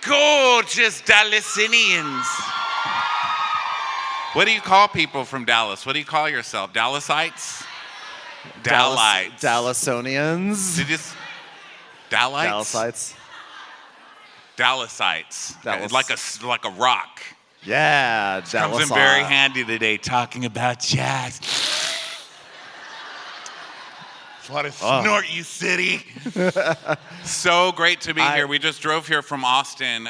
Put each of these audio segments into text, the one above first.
gorgeous Dallasinians. What do you call people from Dallas? What do you call yourself? Dallasites? Dallites. Dallasonians. Did you Dallites? Dallasites. Dallasites. Dallas. Like a rock. Yeah, Comes in Dallas. very handy today talking about jazz. What a snort, you city. So great to be here. We just drove here from Austin.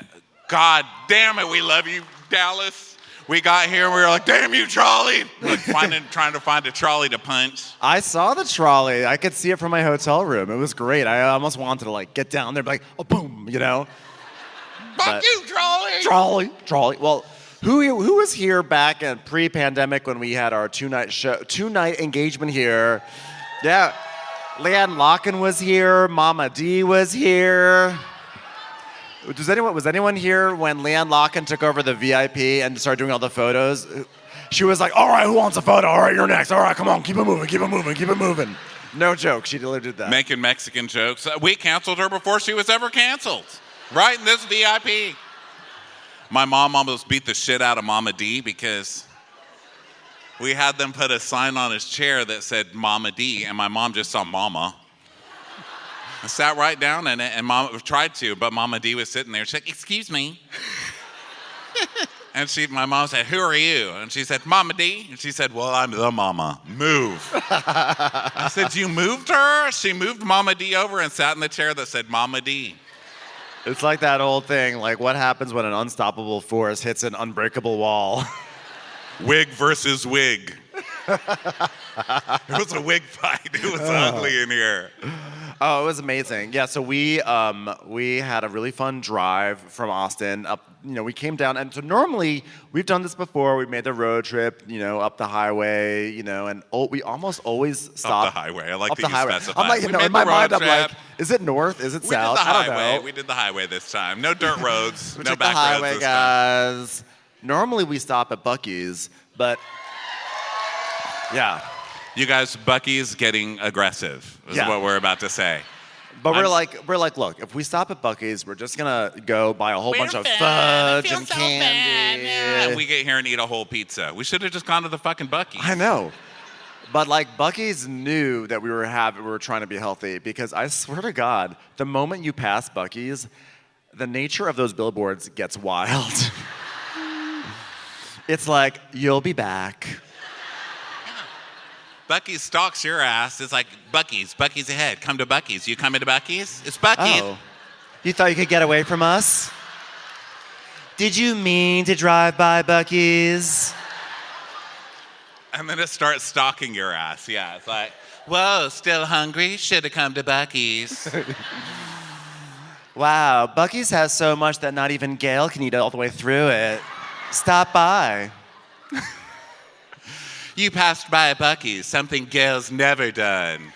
God damn it, we love you, Dallas. We got here and we were like, damn you, trolley. Like trying to find a trolley to punch. I saw the trolley. I could see it from my hotel room. It was great. I almost wanted to like get down there and be like, oh, boom, you know? Fuck you, trolley. Trolley. Well, who was here back in pre-pandemic when we had our two-night engagement here? Yeah. Leanne Locken was here. Mama D was here. Was anyone here when Leanne Locken took over the VIP and started doing all the photos? She was like, all right, who wants a photo? All right, you're next. All right, come on, keep it moving. No joke, she did that. Making Mexican jokes. We canceled her before she was ever canceled. Right in this VIP. My mom almost beat the shit out of Mama D because we had them put a sign on his chair that said Mama D, and my mom just saw Mama. I sat right down in it, and Mama tried to, but Mama D was sitting there. She's like, excuse me. And my mom said, who are you? And she said, Mama D. And she said, well, I'm the mama. Move. I said, you moved her? She moved Mama D over and sat in the chair that said Mama D. It's like that old thing, like what happens when an unstoppable force hits an unbreakable wall? Wig versus wig. It was a wig fight. It was ugly in here. Oh, it was amazing. Yeah, so we had a really fun drive from Austin up. We came down, and so normally we've done this before. We made the road trip, up the highway, and we almost always stop up the highway. I like up that the you highway. specified. I'm like, in my mind, I'm like, is it north? Is it south? I don't know. We did the highway this time. No dirt roads. We no took back the highway, roads this time. guys. Normally we stop at Buc-ee's, but yeah. You guys, Buc-ee's getting aggressive is what we're about to say. But we're like, look, if we stop at Buc-ee's, we're just gonna go buy a whole bunch of fudge and candy. Yeah, we get here and eat a whole pizza. We should have just gone to the fucking Buc-ee's. I know. But like Buc-ee's knew that we were trying to be healthy, because I swear to God, the moment you pass Buc-ee's, the nature of those billboards gets wild. It's like, you'll be back. Buc-ee's stalks your ass. It's like, Buc-ee's ahead. Come to Buc-ee's. You coming to Buc-ee's? It's Buc-ee's. Oh. You thought you could get away from us? Did you mean to drive by Buc-ee's? And then it starts stalking your ass. Yeah, it's like, whoa, still hungry? Should have come to Buc-ee's. Wow, Buc-ee's has so much that not even Gail can eat all the way through it. Stop by. You passed by a Buc-ee's, something Gail's never done.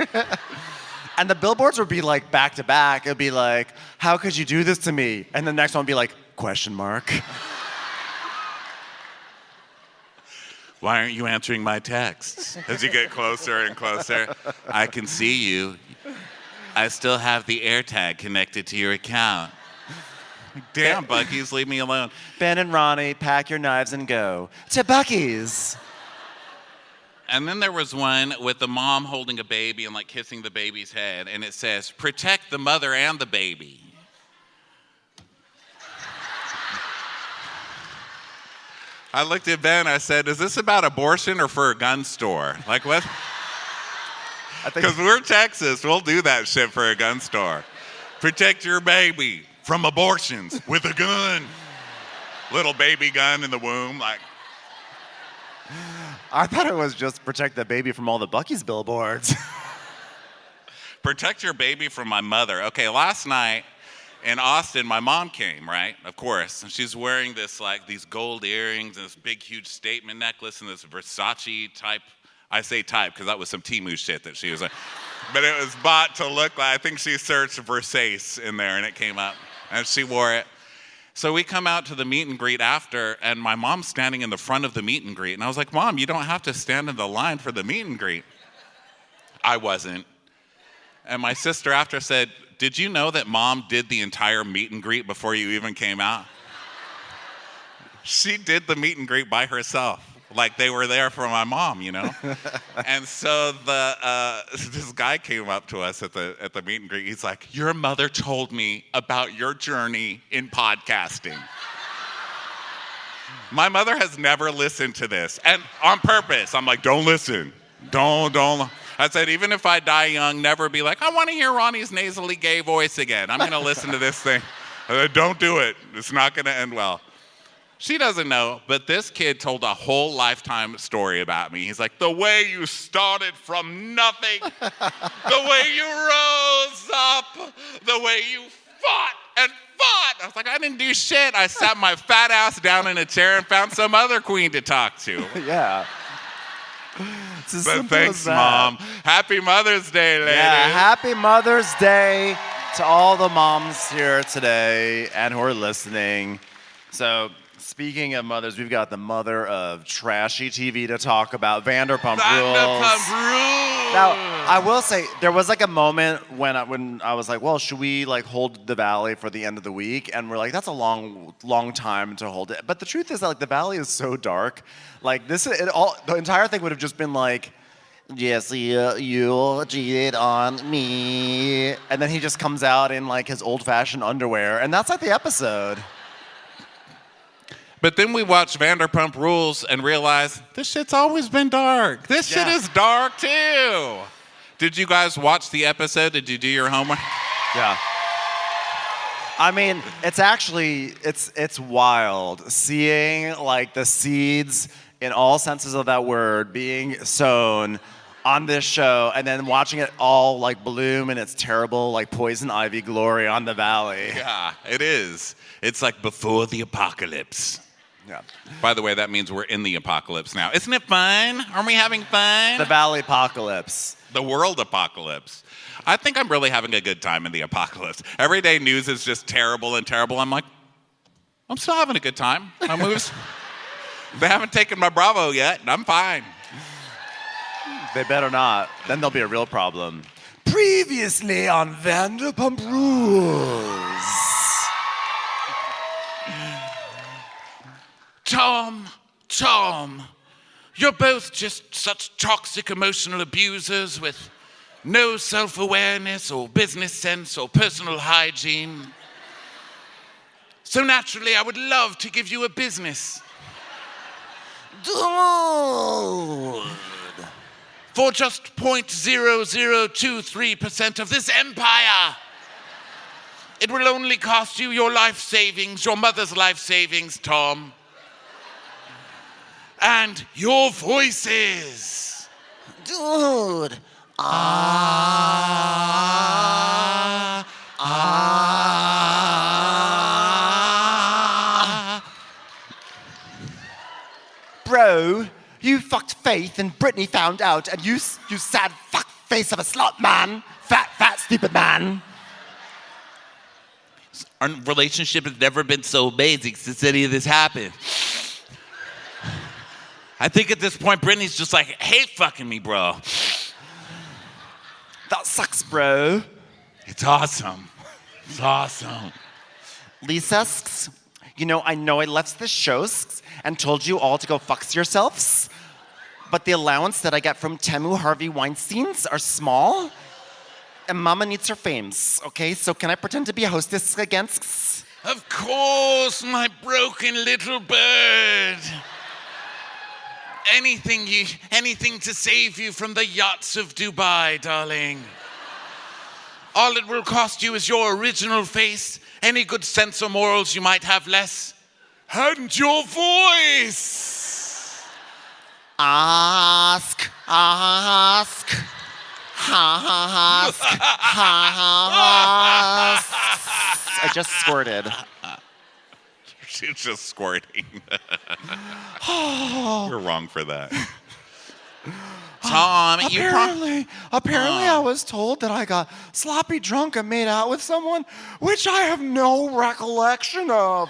And the billboards would be like back to back. It'd be like, how could you do this to me? And the next one would be like, question mark. Why aren't you answering my texts? As you get closer and closer, I can see you. I still have the AirTag connected to your account. Damn, Buc-ee's, leave me alone. Ben and Ronnie, pack your knives and go to Buc-ee's. And then there was one with the mom holding a baby and like kissing the baby's head, and it says, protect the mother and the baby. I looked at Ben, I said, is this about abortion or for a gun store? Like what? Because we're Texas, we'll do that shit for a gun store. Protect your baby from abortions with a gun. Little baby gun in the womb, like. I thought it was just protect the baby from all the Buc-ee's billboards. Protect your baby from my mother. Okay, last night in Austin, my mom came, right? Of course. And she's wearing this, like, these gold earrings and this big, huge statement necklace and this Versace type. I say type because that was some Temu shit that she was like. But it was bought to look like, I think she searched Versace in there and it came up. And she wore it. So we come out to the meet and greet after, and my mom's standing in the front of the meet and greet. And I was like, Mom, you don't have to stand in the line for the meet and greet. I wasn't. And my sister after said, did you know that Mom did the entire meet and greet before you even came out? She did the meet and greet by herself. Like they were there for my mom, you know? And so this guy came up to us at the meet and greet. He's like, your mother told me about your journey in podcasting. My mother has never listened to this, and on purpose. I'm like, don't listen. Don't. I said, even if I die young, never be like, I want to hear Ronnie's nasally gay voice again. I'm going to listen to this thing. I said, don't do it. It's not going to end well. She doesn't know, but this kid told a whole lifetime story about me. He's like, the way you started from nothing, the way you rose up, the way you fought and fought. I was like, I didn't do shit. I sat my fat ass down in a chair and found some other queen to talk to. Yeah. But thanks, Mom. Happy Mother's Day, ladies. Yeah, happy Mother's Day to all the moms here today and who are listening. So, speaking of mothers, we've got the mother of trashy TV to talk about, Vanderpump Rules. Vanderpump Rules. Now, I will say, there was like a moment when I was like, well, should we like hold the Valley for the end of the week? And we're like, that's a long time to hold it. But the truth is that like the Valley is so dark. Like the entire thing would have just been like, yes, you cheated on me. And then he just comes out in like his old-fashioned underwear. And that's like the episode. But then we watched Vanderpump Rules and realized this shit's always been dark. This shit is dark too. Did you guys watch the episode? Did you do your homework? Yeah. I mean, it's actually, it's wild seeing like the seeds in all senses of that word being sown on this show and then watching it all like bloom in its terrible like poison ivy glory on the Valley. Yeah, it is. It's like before the apocalypse. Yeah. By the way, that means we're in the apocalypse now. Isn't it fun? Aren't we having fun? The Valley apocalypse. The world apocalypse. I think I'm really having a good time in the apocalypse. Everyday news is just terrible and terrible. I'm like, I'm still having a good time. My moves, they haven't taken my Bravo yet, and I'm fine. They better not. Then there'll be a real problem. Previously on Vanderpump Rules. Tom, you're both just such toxic emotional abusers with no self-awareness or business sense or personal hygiene. So naturally, I would love to give you a business. Dude. For just 0.0023% of this empire. It will only cost you your life savings, your mother's life savings, Tom. And your voices. Dude. Bro, you fucked Faith and Brittany found out and you sad fuck face of a slut man. Fat, stupid man. Our relationship has never been so amazing since any of this happened. I think at this point, Brittany's just like, hate fucking me, bro. That sucks, bro. It's awesome. It's awesome. Lisa, I know I left the shows and told you all to go fuck yourselves, but the allowance that I get from Temu Harvey Weinsteins are small, and Mama needs her fames, okay? So can I pretend to be a hostess again? Of course, my broken little bird. Anything to save you from the yachts of Dubai, darling. All it will cost you is your original face, any good sense or morals you might have less, and your voice. Ask. I just squirted. She's just squirting. You're wrong for that. Tom, apparently I was told that I got sloppy drunk and made out with someone, which I have no recollection of.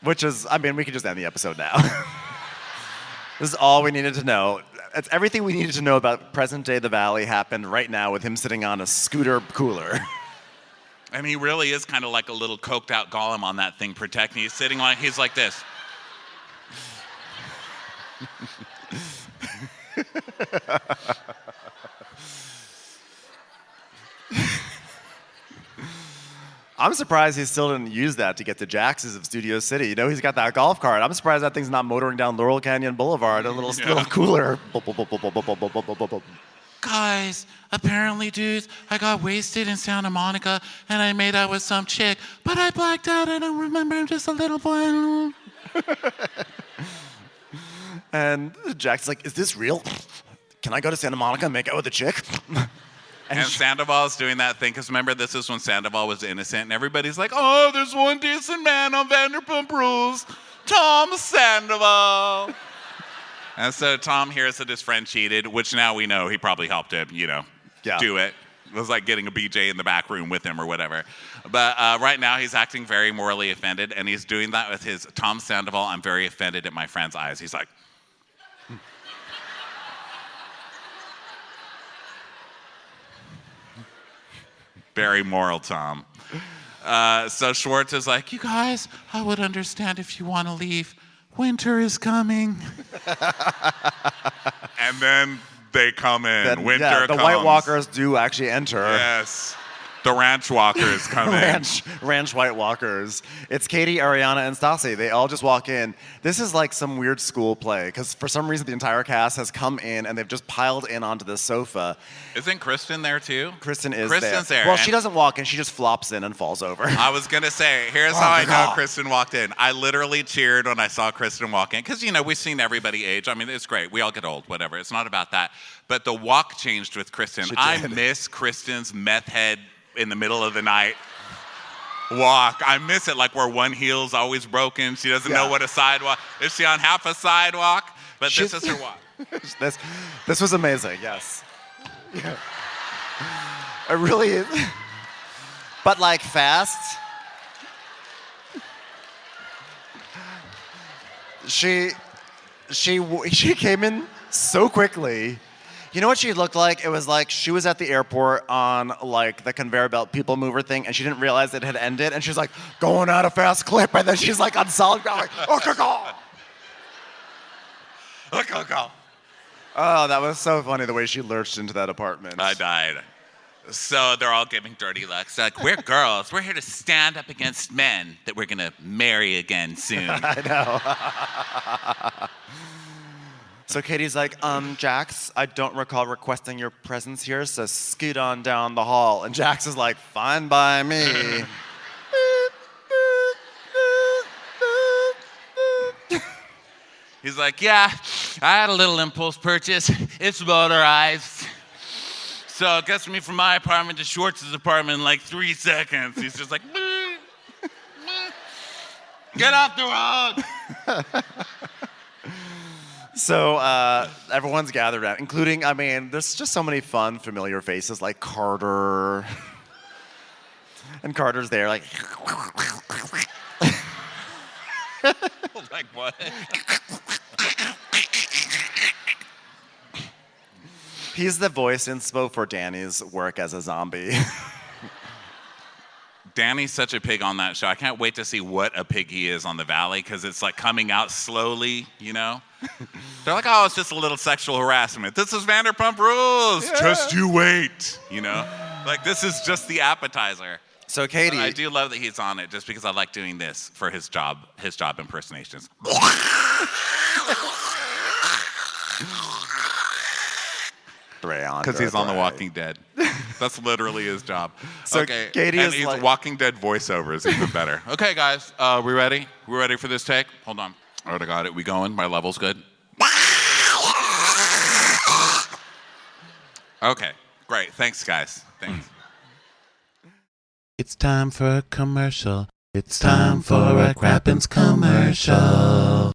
Which is, I mean, we could just end the episode now. This is all we needed to know. It's everything we needed to know about present day The Valley happened right now with him sitting on a scooter cooler. And he really is kind of like a little coked out golem on that thing protecting. He's sitting like, he's like this. I'm surprised he still didn't use that to get to Jax's of Studio City. You know, he's got that golf cart. I'm surprised that thing's not motoring down Laurel Canyon Boulevard, a little cooler. Guys, apparently, dudes, I got wasted in Santa Monica and I made out with some chick, but I blacked out. I don't remember. I'm just a little boy. And Jack's like, is this real? Can I go to Santa Monica and make out with a chick? And Sandoval's doing that thing, because remember, this is when Sandoval was innocent, and everybody's like, oh, there's one decent man on Vanderpump Rules, Tom Sandoval. And so Tom hears that his friend cheated, which now we know he probably helped him, do it. It was like getting a BJ in the back room with him or whatever. But right now he's acting very morally offended, and he's doing that with his Tom Sandoval, I'm very offended at my friend's eyes. He's like, very moral Tom. So Schwartz is like, you guys, I would understand if you want to leave. Winter is coming. And then they come in. Winter the comes. White Walkers do actually enter. Yes. The Ranch Walkers come in. Ranch White Walkers. It's Katie, Ariana, and Stassi. They all just walk in. This is like some weird school play, because for some reason the entire cast has come in and they've just piled in onto the sofa. Isn't Kristen there too? Kristen's there. Well, she doesn't walk in. She just flops in and falls over. I was going to say, here's how I know Kristen walked in. I literally cheered when I saw Kristen walk in, because, we've seen everybody age. I mean, it's great. We all get old, whatever. It's not about that. But the walk changed with Kristen. I miss Kristen's meth head in the middle of the night walk. I miss it, like where one heel's always broken. She doesn't know what a sidewalk is. She on half a sidewalk? But this is her walk. This was amazing. Yes. Yeah. It really is. But like fast. She came in so quickly. You know what she looked like? It was like she was at the airport on like the conveyor belt people mover thing, and she didn't realize it had ended, and she's like going at a fast clip, and then she's like on solid ground, like, oh, that was so funny the way she lurched into that apartment. I died. So they're all giving dirty looks. Like, we're girls. We're here to stand up against men that we're gonna marry again soon. I know. So Katie's like, Jax, I don't recall requesting your presence here, so scoot on down the hall. And Jax is like, fine by me. He's like, yeah, I had a little impulse purchase. It's motorized. So it gets me from my apartment to Schwartz's apartment in like 3 seconds. He's just like, get off the road. So everyone's gathered out, including, there's just so many fun, familiar faces like Carter. And Carter's there like... Like what? He's the voice inspo for Danny's work as a zombie. Danny's such a pig on that show. I can't wait to see what a pig he is on The Valley, because it's like coming out slowly, They're like, oh, it's just a little sexual harassment. This is Vanderpump Rules. Yeah. Just you wait, Like, this is just the appetizer. So Katie... But I do love that he's on it, just because I like doing this for his job impersonations. Because he's on The Walking Dead. That's literally his job. So okay, Katie and is he's like... Walking Dead voiceover is even better. Okay, guys, we ready? We ready for this take? Hold on. All right, I got it. We going? My level's good? Okay, great. Thanks, guys. Thanks. It's time for a commercial. It's time for a Crappens commercial.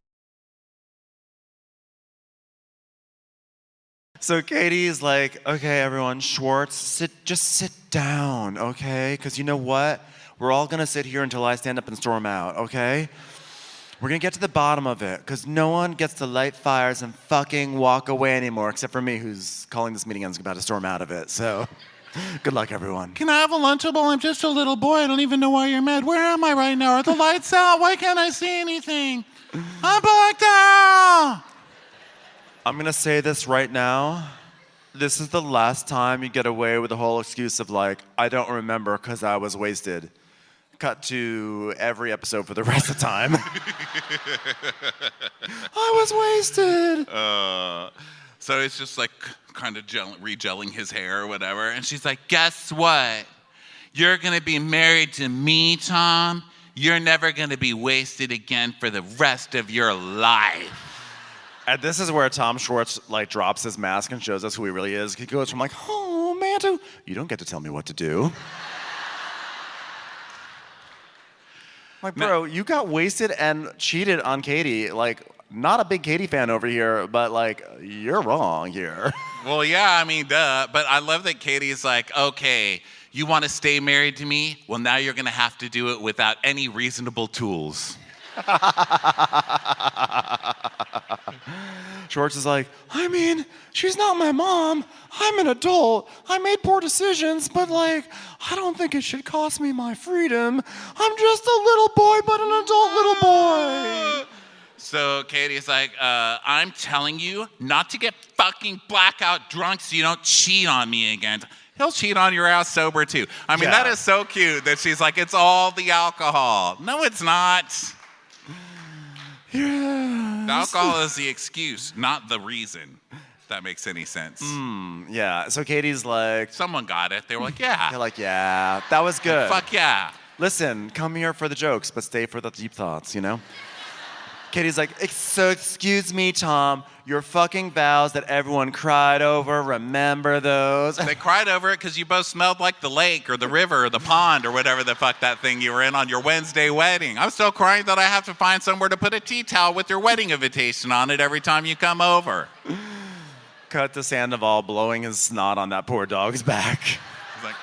So Katie's like, okay, everyone, Schwartz, just sit down, okay? Because you know what? We're all going to sit here until I stand up and storm out, okay? We're gonna get to the bottom of it, because no one gets to light fires and fucking walk away anymore, except for me, who's calling this meeting and is about to storm out of it. So, good luck, everyone. Can I have a Lunchable? I'm just a little boy. I don't even know why you're mad. Where am I right now? Are the lights out? Why can't I see anything? I'm blacked out. I'm gonna say this right now. This is the last time you get away with the whole excuse of like, I don't remember because I was wasted. Cut to every episode for the rest of the time. I was wasted. So it's just like kind of regelling his hair or whatever. And she's like, guess what? You're going to be married to me, Tom. You're never going to be wasted again for the rest of your life. And this is where Tom Schwartz like drops his mask and shows us who he really is. He goes from like, oh, man, to, you don't get to tell me what to do. Like, bro, you got wasted and cheated on Katie. Like, not a big Katie fan over here, but like, you're wrong here. Well, yeah, I mean, duh. But I love that Katie's like, okay, you want to stay married to me? Well, now you're going to have to do it without any reasonable tools. Schwartz is like, I mean, she's not my mom. I'm an adult. I made poor decisions, but like, I don't think it should cost me my freedom. I'm just a little boy, but an adult little boy. So Katie's like, I'm telling you not to get fucking blackout drunk so you don't cheat on me again. He'll cheat on your ass sober too. I mean, that is so cute that she's like, it's all the alcohol. No, it's not. Yeah. The alcohol is the excuse, not the reason. If that makes any sense. Yeah. So Katie's like, Someone got it. They were like, yeah. they're like, yeah, that was good. Fuck yeah. Listen, come here for the jokes, but stay for the deep thoughts, you know? Katie's like, so excuse me, Tom, your fucking vows that everyone cried over, remember those? They cried over it because you both smelled like the lake or the river or the pond or whatever the fuck that thing you were in on your Wednesday wedding. I'm still crying that I have to find somewhere to put a tea towel with your wedding invitation on it every time you come over. Cut to Sandoval blowing his snot on that poor dog's back. He's like,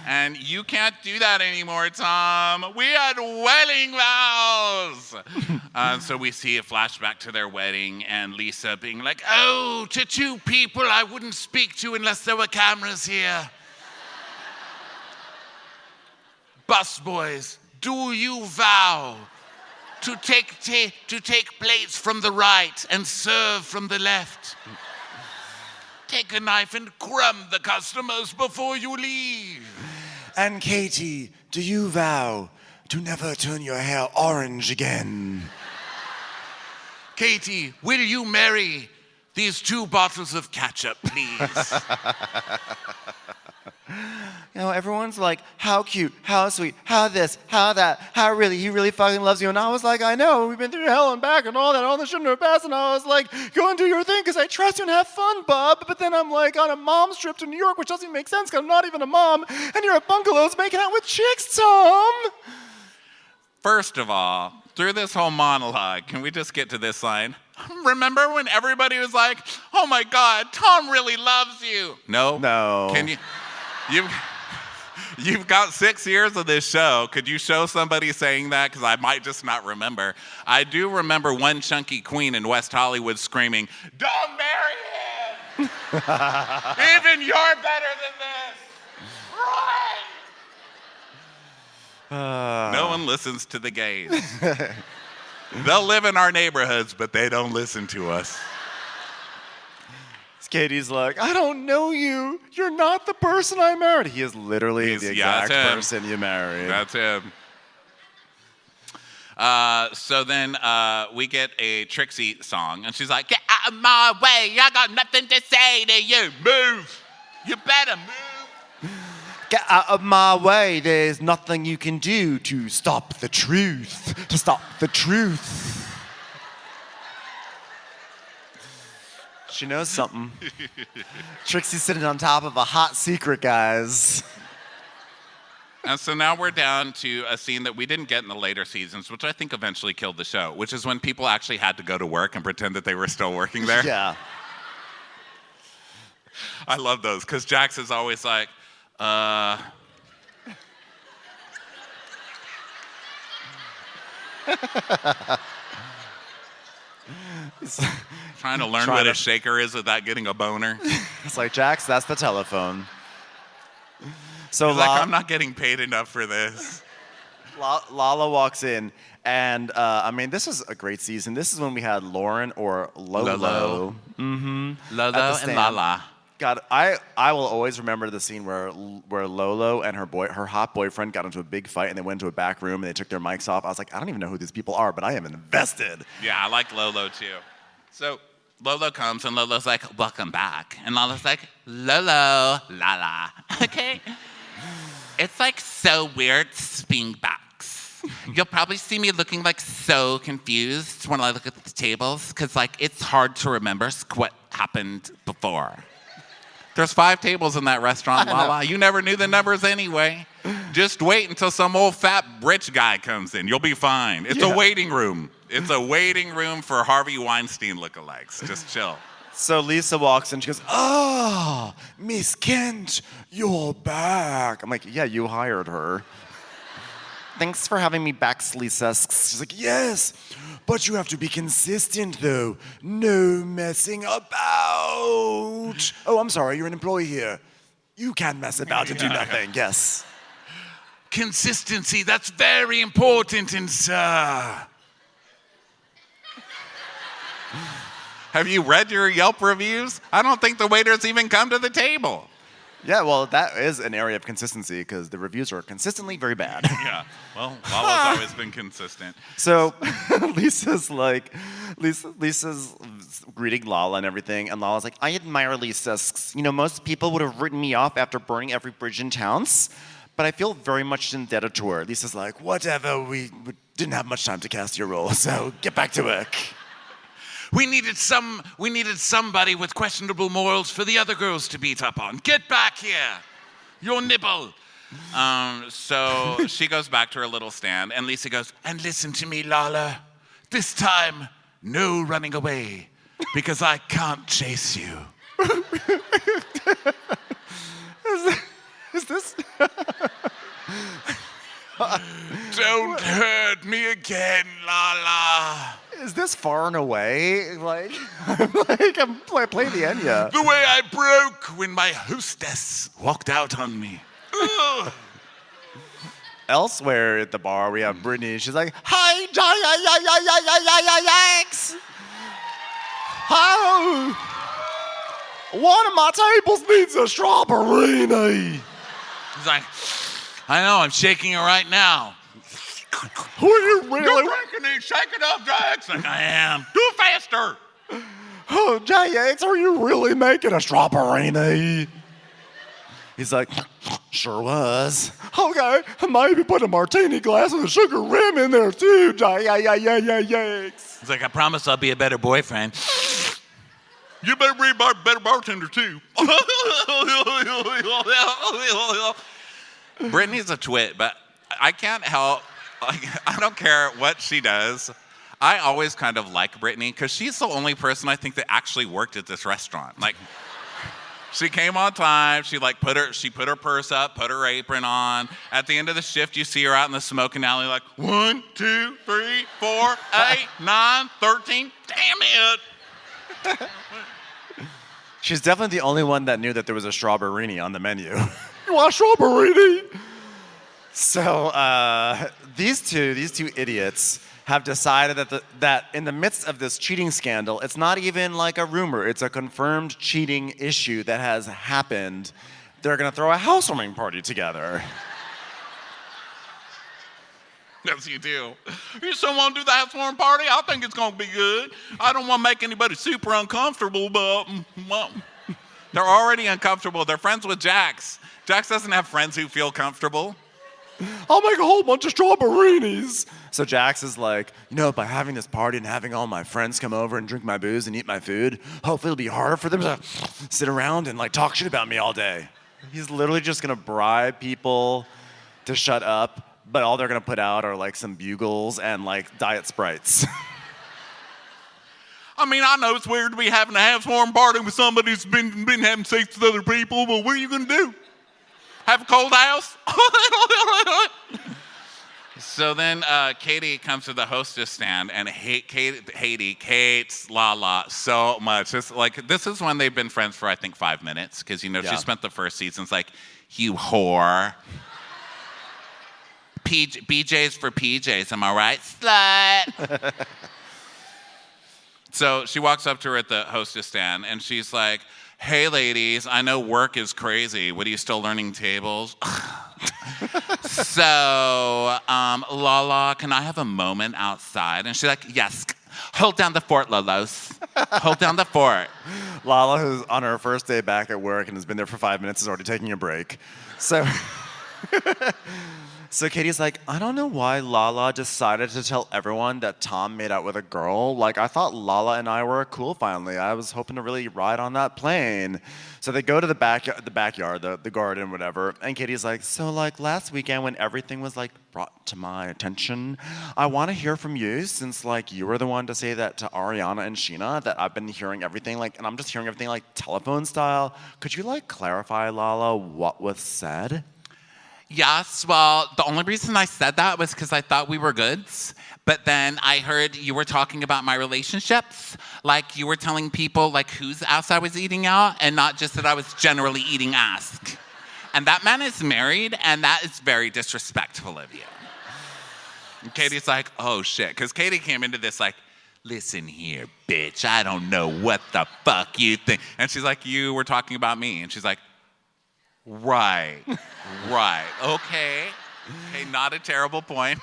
and you can't do that anymore, Tom. We had wedding vows. So we see a flashback to their wedding and Lisa being like, oh, to two people I wouldn't speak to unless there were cameras here. Busboys, do you vow to take plates from the right and serve from the left? Take a knife and crumb the customers before you leave. And Katie, do you vow to never turn your hair orange again? Katie, will you marry these 2 bottles of ketchup, please? You know, everyone's like, how cute, how sweet, how this, how that, how really, he really fucking loves you. And I was like, I know, we've been through hell and back and all that, all this shouldn't have passed. And I was like, go and do your thing, because I trust you and have fun, bub. But then I'm like on a mom's trip to New York, which doesn't even make sense, because I'm not even a mom. And you're at bungalows making out with chicks, Tom. First of all, through this whole monologue, can we just get to this line? Remember when everybody was like, oh my God, Tom really loves you? No? No. Can you? You've got 6 years of this show. Could you show somebody saying that? Because I might just not remember. I do remember one chunky queen in West Hollywood screaming, don't marry him! Even you're better than this! Run! No one listens to the gays. They'll live in our neighborhoods, but they don't listen to us. Katie's like, I don't know you. You're not the person I married. He is literally the exact person you married. That's him. So then we get a Trixie song, and she's like, get out of my way. I got nothing to say to you. Move. You better move. Get out of my way. There's nothing you can do to stop the truth. To stop the truth. She knows something. Trixie's sitting on top of a hot secret, guys. And so now we're down to a scene that we didn't get in the later seasons, which I think eventually killed the show, which is when people actually had to go to work and pretend that they were still working there. Yeah. I love those, because Jax is always like, Trying to learn Trying what to- a shaker is without getting a boner. It's like, Jax, that's the telephone. So He's like, I'm not getting paid enough for this. Lala walks in, and I mean, this is a great season. This is when we had Lauren or Lolo. Lolo. Mm-hmm. Lolo and Lala. God, I will always remember the scene where Lolo and her hot boyfriend got into a big fight, and they went into a back room and they took their mics off. I was like, I don't even know who these people are, but I am invested. Yeah, I like Lolo too. So Lolo comes and Lolo's like, welcome back. And Lala's like, Lolo, Lala. Okay? It's like so weird being back. You'll probably see me looking like so confused when I look at the tables, because like it's hard to remember what happened before. There's 5 tables in that restaurant, Lala. You never knew the numbers anyway. Just wait until some old fat rich guy comes in. You'll be fine. It's a waiting room. It's a waiting room for Harvey Weinstein lookalikes. Just chill. So Lisa walks in, she goes, "Oh, Miss Kent, you're back." I'm like, "Yeah, you hired her." "Thanks for having me back, Lisa." She's like, "Yes, but you have to be consistent, though. No messing about." "Oh, I'm sorry, you're an employee here. You can't mess about and do nothing." "Yes." Consistency, that's very important, and Have you read your Yelp reviews? I don't think the waiters even come to the table. Yeah, well, that is an area of consistency because the reviews are consistently very bad. Yeah, well, Lala's always been consistent. So Lisa's greeting Lala and everything, and Lala's like, "I admire Lisa. You know, most people would have written me off after burning every bridge in town, but I feel very much indebted to her." Lisa's like, "Whatever, we didn't have much time to cast your role, so get back to work." We needed somebody with questionable morals for the other girls to beat up on. Get back here, your nibble. So she goes back to her little stand, and Lisa goes, "And listen to me, Lala. This time, no running away, because I can't chase you." Is this? Don't hurt me again, Lala. Is this far and away? Like I'm playing the Enya. The way I broke when my hostess walked out on me. Ugh. Elsewhere at the bar, we have Brittany. She's like, "Hi, yikes! How? One of my tables needs a strawberry." He's like, I know, I'm shaking it right now. Who are you You're really? breaking it, shake it up, Jax. Like, I am. Do it faster. Oh, Jax, are you really making a strawberry? He's like, "Sure was." "Okay, maybe put a martini glass with a sugar rim in there too, Jax." He's like, I promise I'll be a better boyfriend. You better be a better bartender too. Brittany's a twit, but I can't help. Like, I don't care what she does. I always kind of like Brittany because she's the only person I think that actually worked at this restaurant. Like, she came on time. She put her purse up, put her apron on. At the end of the shift, you see her out in the smoking alley, like 1, 2, 3, 4, 8, 9, 13. Damn it! She's definitely the only one that knew that there was a strawberry on the menu. "You want a strawberry?" So these two idiots have decided that in the midst of this cheating scandal, it's not even like a rumor, it's a confirmed cheating issue that has happened. They're gonna throw a housewarming party together. Yes, you do. You still want to do the housewarming party? I think it's going to be good. I don't want to make anybody super uncomfortable, but well, they're already uncomfortable. They're friends with Jax. Jax doesn't have friends who feel comfortable. "I'll make a whole bunch of strawberries." So Jax is like, by having this party and having all my friends come over and drink my booze and eat my food, hopefully it'll be harder for them to sit around and talk shit about me all day. He's literally just gonna bribe people to shut up, but all they're gonna put out are some bugles and diet Sprites. I mean, I know it's weird to be having a housewarming party with somebody who's been having sex with other people, but what are you gonna do? Have a cold house? So then Katie comes to the hostess stand and Katie hates Lala so much. It's like, this is when they've been friends for, I think, 5 minutes. Because, you know, she spent the first seasons like, you whore. BJ's for PJs, am I right? Slut. So she walks up to her at the hostess stand and she's like, hey, ladies, I know work is crazy. What, are you still learning tables? So, Lala, can I have a moment outside? And she's like, yes. Hold down the fort, Lolos. Hold down the fort. Lala, who's on her first day back at work and has been there for 5 minutes, is already taking a break. So... So Katie's like, I don't know why Lala decided to tell everyone that Tom made out with a girl. Like, I thought Lala and I were cool finally. I was hoping to really ride on that plane. So they go to the backyard, the garden, whatever. And Katie's like, so like last weekend when everything was like brought to my attention, I want to hear from you since like you were the one to say that to Ariana and Sheena that I've been hearing everything like, and I'm just hearing everything like telephone style. Could you like clarify, Lala, what was said? Yes, well, the only reason I said that was because I thought we were goods. But then I heard you were talking about my relationships. Like you were telling people like whose ass I was eating out and not just that I was generally eating ass. And that man is married and that is very disrespectful of you. And Katie's like, oh shit. Because Katie came into this like, listen here, bitch. I don't know what the fuck you think. And she's like, you were talking about me. And she's like, right. Okay, not a terrible point.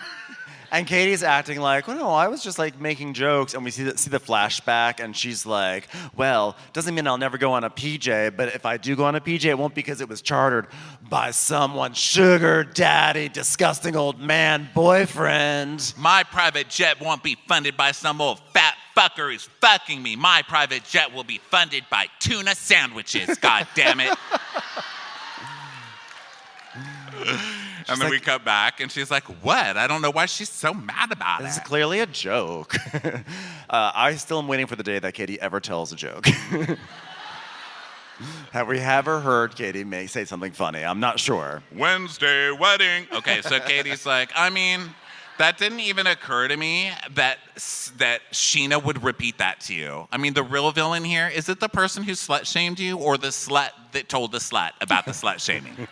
And Katie's acting like, well, no, I was just like making jokes. And we see the flashback, and she's like, well, doesn't mean I'll never go on a PJ, but if I do go on a PJ, it won't be because it was chartered by someone's sugar daddy, disgusting old man boyfriend. My private jet won't be funded by some old fat fucker who's fucking me. My private jet will be funded by tuna sandwiches, God damn it. And then we cut back, and she's like, what? I don't know why she's so mad about it. This is clearly a joke. I still am waiting for the day that Katie ever tells a joke. Have we ever heard Katie say something funny? I'm not sure. Wednesday wedding. Okay, so Katie's like, I mean, that didn't even occur to me that Sheena would repeat that to you. I mean, the real villain here, is it the person who slut-shamed you or the slut that told the slut about the slut-shaming?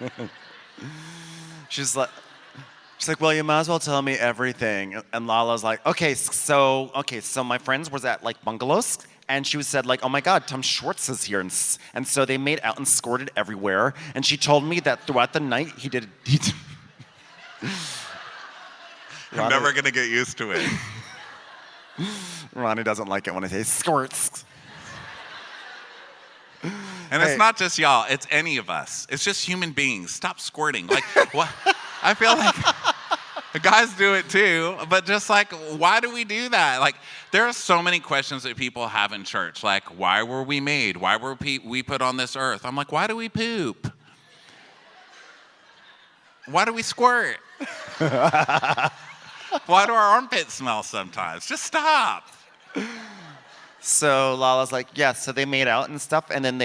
She's like, well, you might as well tell me everything. And Lala's like, okay, so my friends was at like bungalows, and she said like, oh my God, Tom Schwartz is here, and so they made out and squirted everywhere. And she told me that throughout the night he did. I'm never gonna get used to it. Ronnie doesn't like it when I say squirts. And it's not just y'all, it's any of us. It's just human beings. Stop squirting. Like, what? I feel like the guys do it too, but just like, why do we do that? Like, there are so many questions that people have in church. Like, why were we made? Why were we put on this earth? I'm like, why do we poop? Why do we squirt? Why do our armpits smell sometimes? Just stop. So Lala's like, yeah, so they made out and stuff, and then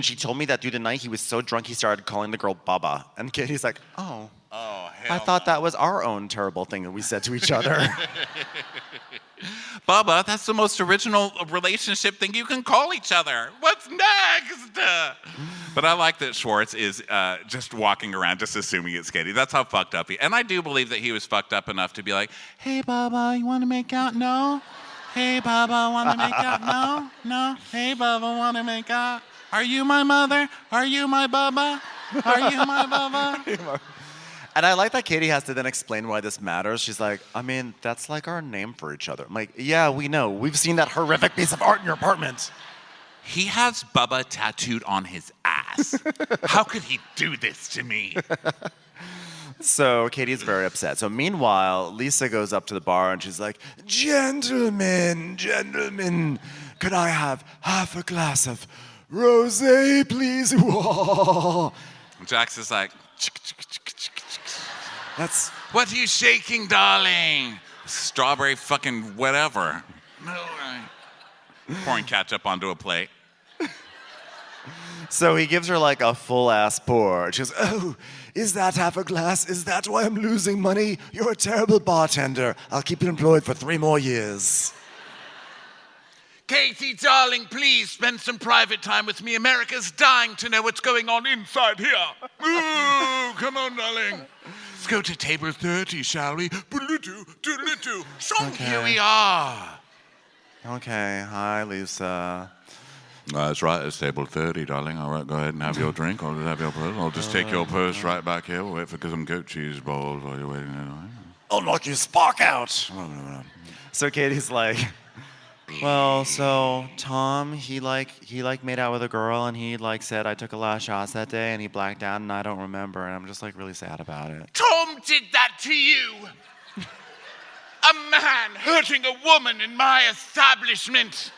she told me that through the night he was so drunk he started calling the girl Baba. And Katie's like, oh, I thought that was our own terrible thing that we said to each other. Baba, that's the most original relationship thing you can call each other. What's next? But I like that Schwartz is just walking around just assuming it's Katie. That's how fucked up and I do believe that he was fucked up enough to be like, hey, Baba, you want to make out? No? Hey, Baba, want to make out? No? No? Hey, Baba, want to make out? Are you my mother? Are you my Baba? Are you my Baba? And I like that Katie has to then explain why this matters. She's like, I mean, that's like our name for each other. I'm like, yeah, we know. We've seen that horrific piece of art in your apartment. He has Bubba tattooed on his ass. How could he do this to me? So Katie's very upset. So meanwhile, Lisa goes up to the bar and she's like, gentlemen, could I have half a glass of rosé, please? Jax is like, that's... What are you shaking, darling? Strawberry fucking whatever. Pouring ketchup onto a plate. So he gives her like a full ass pour. She goes, "Oh, is that half a glass? Is that why I'm losing money? You're a terrible bartender. I'll keep you employed for 3 more years." Katie, darling, please spend some private time with me. America's dying to know what's going on inside here. Ooh, come on, darling. Let's go to table 30, shall we? Boodle-doo, Okay. Here we are. Okay, hi, Lisa. That's right, it's table 30, darling. All right, go ahead and have your drink. I'll just have your purse. I'll just take your purse right back here. We'll wait for some goat cheese balls while you're waiting there. I'll knock your spark out. So Katie's like, well, so Tom, he made out with a girl and he said I took a lot of shots that day and he blacked out and I don't remember and I'm just really sad about it. Tom did that to you. A man hurting a woman in my establishment.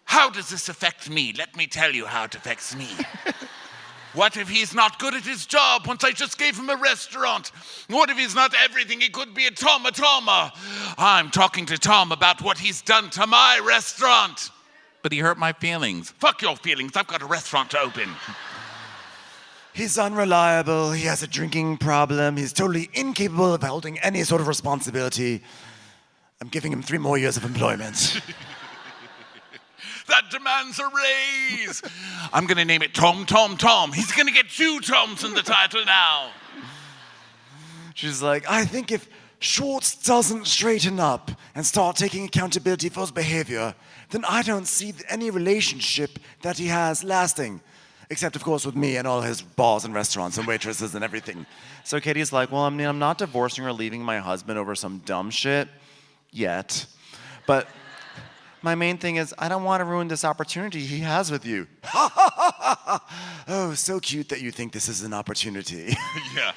How does this affect me? Let me tell you how it affects me. What if he's not good at his job once I just gave him a restaurant? What if he's not everything he could be a Toma? I'm talking to Tom about what he's done to my restaurant. But he hurt my feelings. Fuck your feelings. I've got a restaurant to open. He's unreliable, he has a drinking problem, he's totally incapable of holding any sort of responsibility. I'm giving him 3 more years of employment. That demands a raise. I'm going to name it Tom. He's going to get 2 Toms in the title now. She's like, I think if Schwartz doesn't straighten up and start taking accountability for his behavior, then I don't see any relationship that he has lasting. Except, of course, with me and all his bars and restaurants and waitresses and everything. So Katie's like, well, I mean, I'm not divorcing or leaving my husband over some dumb shit yet. But my main thing is I don't want to ruin this opportunity he has with you. Oh, so cute that you think this is an opportunity. Yeah.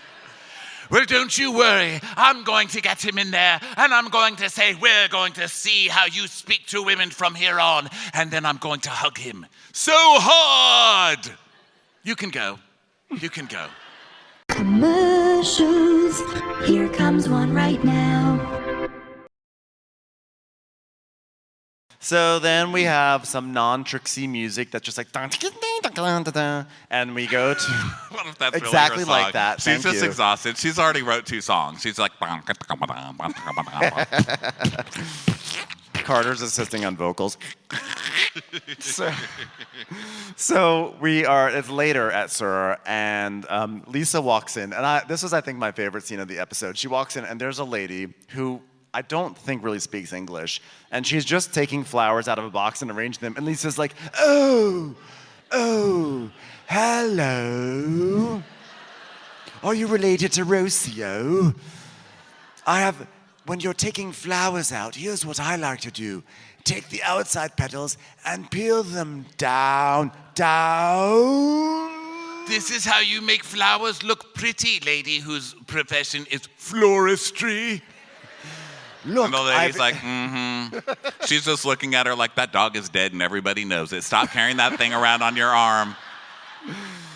Well, don't you worry. I'm going to get him in there, and I'm going to say, we're going to see how you speak to women from here on, and then I'm going to hug him so hard. You can go. You can go. Commercials. Here comes one right now. So then we have some non-Trixie music that's just like, and we go to What if that's exactly really her song? like that. She's Thank just you. exhausted. She's already wrote 2 songs. She's like, Carter's assisting on vocals. So we are, it's later at Sir, and Lisa walks in, and this was, I think, my favorite scene of the episode. She walks in, and there's a lady who I don't think really speaks English, and she's just taking flowers out of a box and arranging them, and Lisa's like, oh, hello. Are you related to Rocio? When you're taking flowers out, here's what I like to do. Take the outside petals and peel them down. this is how you make flowers look pretty, lady whose profession is floristry. Look, And the lady's like, She's just looking at her like, that dog is dead and everybody knows it. Stop carrying that thing around on your arm.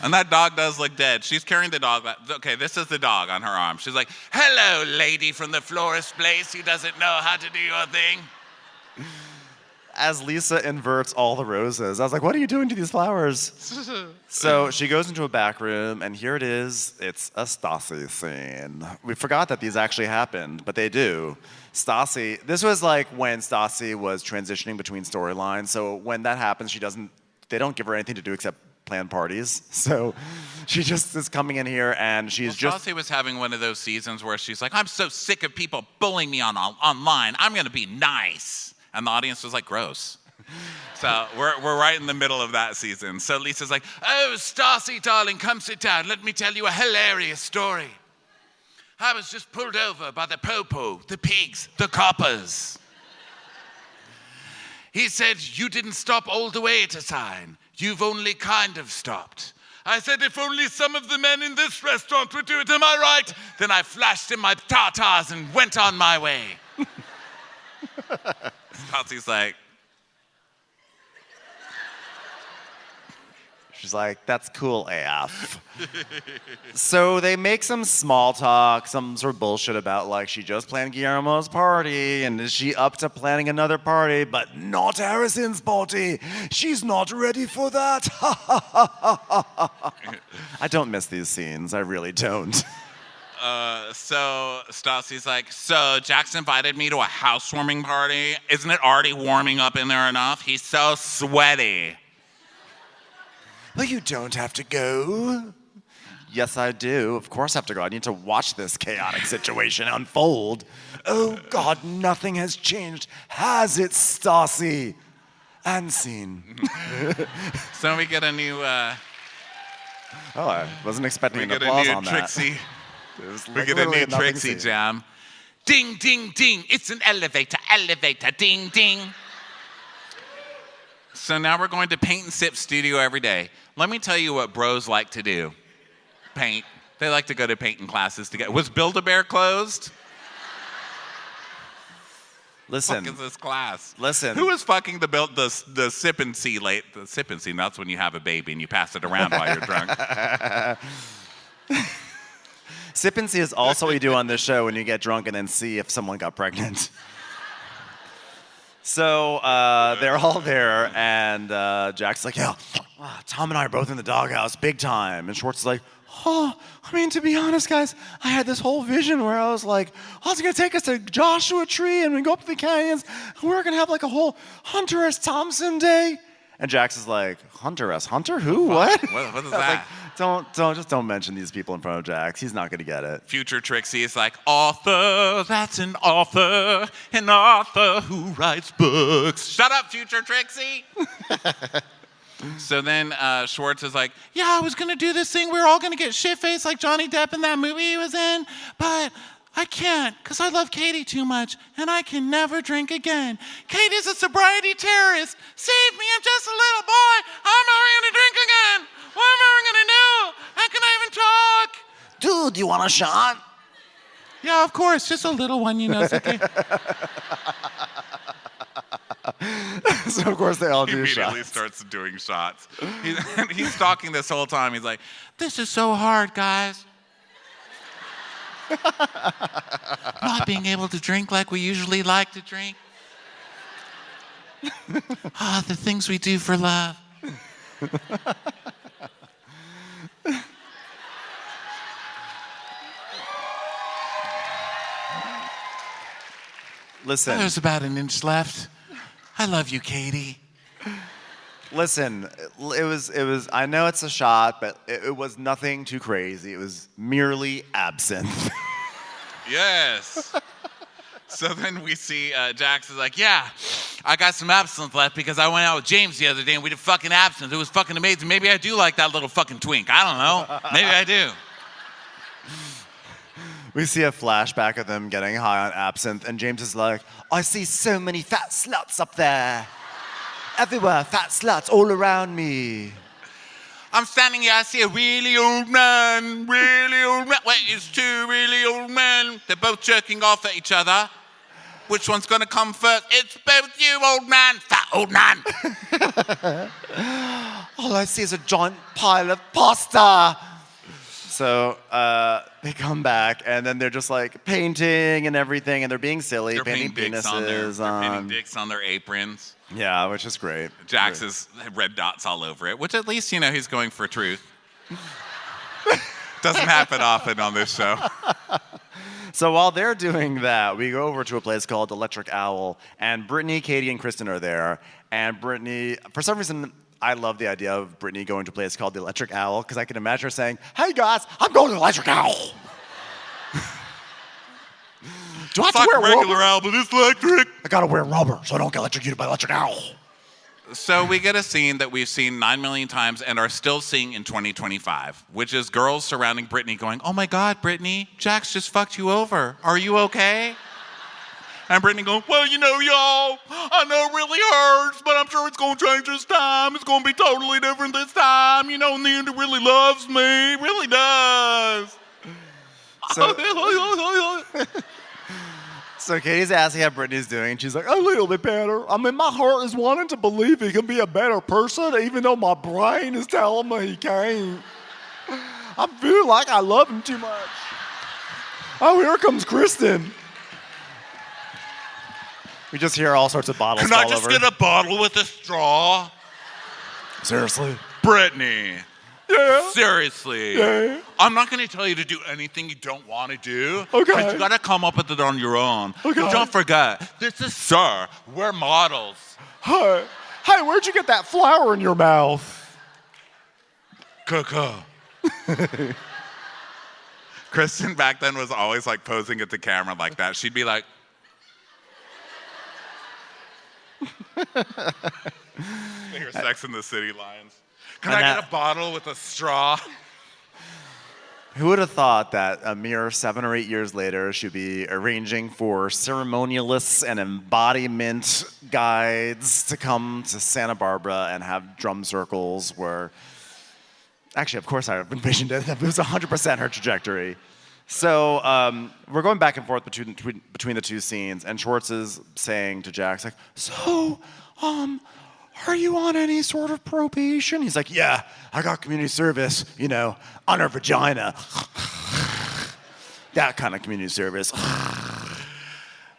And that dog does look dead. She's carrying the dog. Okay, this is the dog on her arm. She's like, hello, lady from the florist place who doesn't know how to do your thing. As Lisa inverts all the roses, I was like, what are you doing to these flowers? So she goes into a back room, and here it is. It's a Stassi scene. We forgot that these actually happened, but they do. Stassi, this was like when Stassi was transitioning between storylines. So when that happens, they don't give her anything to do except plan parties. So she just is coming in here, and she's just... Stassi was having one of those seasons where she's like, I'm so sick of people bullying me online. I'm going to be nice. And the audience was like, gross. So we're right in the middle of that season. So Lisa's like, oh, Stassi, darling, come sit down. Let me tell you a hilarious story. I was just pulled over by the popo, the pigs, the coppers. He said, you didn't stop all the way at a sign. You've only kind of stopped. I said, if only some of the men in this restaurant would do it, am I right? Then I flashed in my tatas and went on my way. Stassi's like... She's like, that's cool AF. So they make some small talk, some sort of bullshit about like she just planned Guillermo's party and is she up to planning another party, but not Harrison's party. She's not ready for that. I don't miss these scenes. I really don't. So Stassi's like, so Jax invited me to a housewarming party. Isn't it already warming up in there enough? He's so sweaty. Well, you don't have to go. Yes, I do. Of course I have to go. I need to watch this chaotic situation unfold. Oh, God, nothing has changed. Has it, Stassi? And scene. So we get a new... Oh, I wasn't expecting we an get applause a new on that. Trixie. It was We like get a literally new nothing Trixie scene. jam. Ding, ding, ding. It's an elevator, elevator, ding, ding. So now we're going to Paint and Sip studio every day. Let me tell you what bros like to do. Paint. They like to go to painting classes together. Was Build-A-Bear closed? Listen. Fuck is this class? Listen. Who was fucking the sip and see late? The sip and see. That's when you have a baby and you pass it around while you're drunk. Sip and see is also what you do on this show when you get drunk and then see if someone got pregnant. So they're all there, and Jack's like, yeah, Tom and I are both in the doghouse, big time. And Schwartz is like, oh, I mean, to be honest, guys, I had this whole vision where I was like, I was going to take us to Joshua Tree, and we go up the canyons, and we're going to have like a whole Hunter S. Thompson day. And Jax is like, Hunter S. Hunter? Who? What? What is I was that? like, don't mention these people in front of Jax. He's not going to get it. Future Trixie is like, author, that's an author who writes books. Shut up, Future Trixie. So then Schwartz is like, yeah, I was going to do this thing. We were all going to get shit-faced like Johnny Depp in that movie he was in, but I can't because I love Katie too much, and I can never drink again. Katie's a sobriety terrorist. Save me, I'm just a little boy. I'm never going to drink again. What am I going to do? How can I even talk? Dude, you want a shot? Yeah, of course. Just a little one, you know. It's okay. So, of course, they all He do immediately shots. starts doing shots. He's talking this whole time. He's like, this is so hard, guys. Not being able to drink like we usually like to drink. The things we do for love. Listen, There's about an inch left. I love you, Katie. listen. It was. I know it's a shot, but it was nothing too crazy. It was merely absinthe. Yes. So then we see Jax is like, yeah, I got some absinthe left because I went out with James the other day and we did fucking absinthe. It was fucking amazing. Maybe I do like that little fucking twink. I don't know. Maybe I do. We see a flashback of them getting high on absinthe, and James is like, I see so many fat sluts up there. Everywhere, fat sluts all around me. I'm standing here, I see a really old man. Wait, it's two really old men. They're both jerking off at each other. Which one's gonna come first? It's both you, old man. Fat old man. All I see is a giant pile of pasta. So they come back, and then they're just like painting and everything, and they're being silly, They're painting painting dicks penises they're painting dicks on their aprons. Yeah, which is great. Jax is red dots all over it, which at least, you know, he's going for truth. Doesn't happen often on this show. So while they're doing that, we go over to a place called Electric Owl, and Brittany, Katie, and Kristen are there. And Brittany, for some reason, I love the idea of Brittany going to a place called the Electric Owl, because I can imagine her saying, hey guys, I'm going to the Electric Owl. Do I have to wear regular rubber? owl, but it's electric. I gotta wear rubber so I don't get electrocuted by Electric Owl. So we get a scene that we've seen 9 million times and are still seeing in 2025, which is girls surrounding Brittany going, oh my God, Brittany, Jax just fucked you over. Are you okay? And Brittany going, well, you know, y'all, I know it really hurts, but I'm sure it's going to change this time. It's going to be totally different this time. You know, in the end, it really loves me. It really does. So Katie's asking how Brittany's doing, and she's like, a little bit better. I mean, my heart is wanting to believe he can be a better person, even though my brain is telling me he can't. I feel like I love him too much. Oh, here comes Kristen. We just hear all sorts of bottles Can I fall just over. get a bottle with a straw? Seriously? Brittany. Yeah. Seriously. Yeah. I'm not going to tell you to do anything you don't want to do. Okay. But you got to come up with it on your own. Okay. But don't forget, this is Sir. We're models. Hey, where'd you get that flower in your mouth? Coco. Kristen back then was always like posing at the camera like that. She'd be like, your Sex in the City lines. Can I get a bottle with a straw? Who would have thought that a mere 7 or 8 years later she'd be arranging for ceremonialists and embodiment guides to come to Santa Barbara and have drum circles where, actually, of course I envisioned it. It was 100% her trajectory. So we're going back and forth between the two scenes, and Schwartz is saying to Jax, like, so, are you on any sort of probation? He's like, yeah, I got community service, on her vagina. That kind of community service.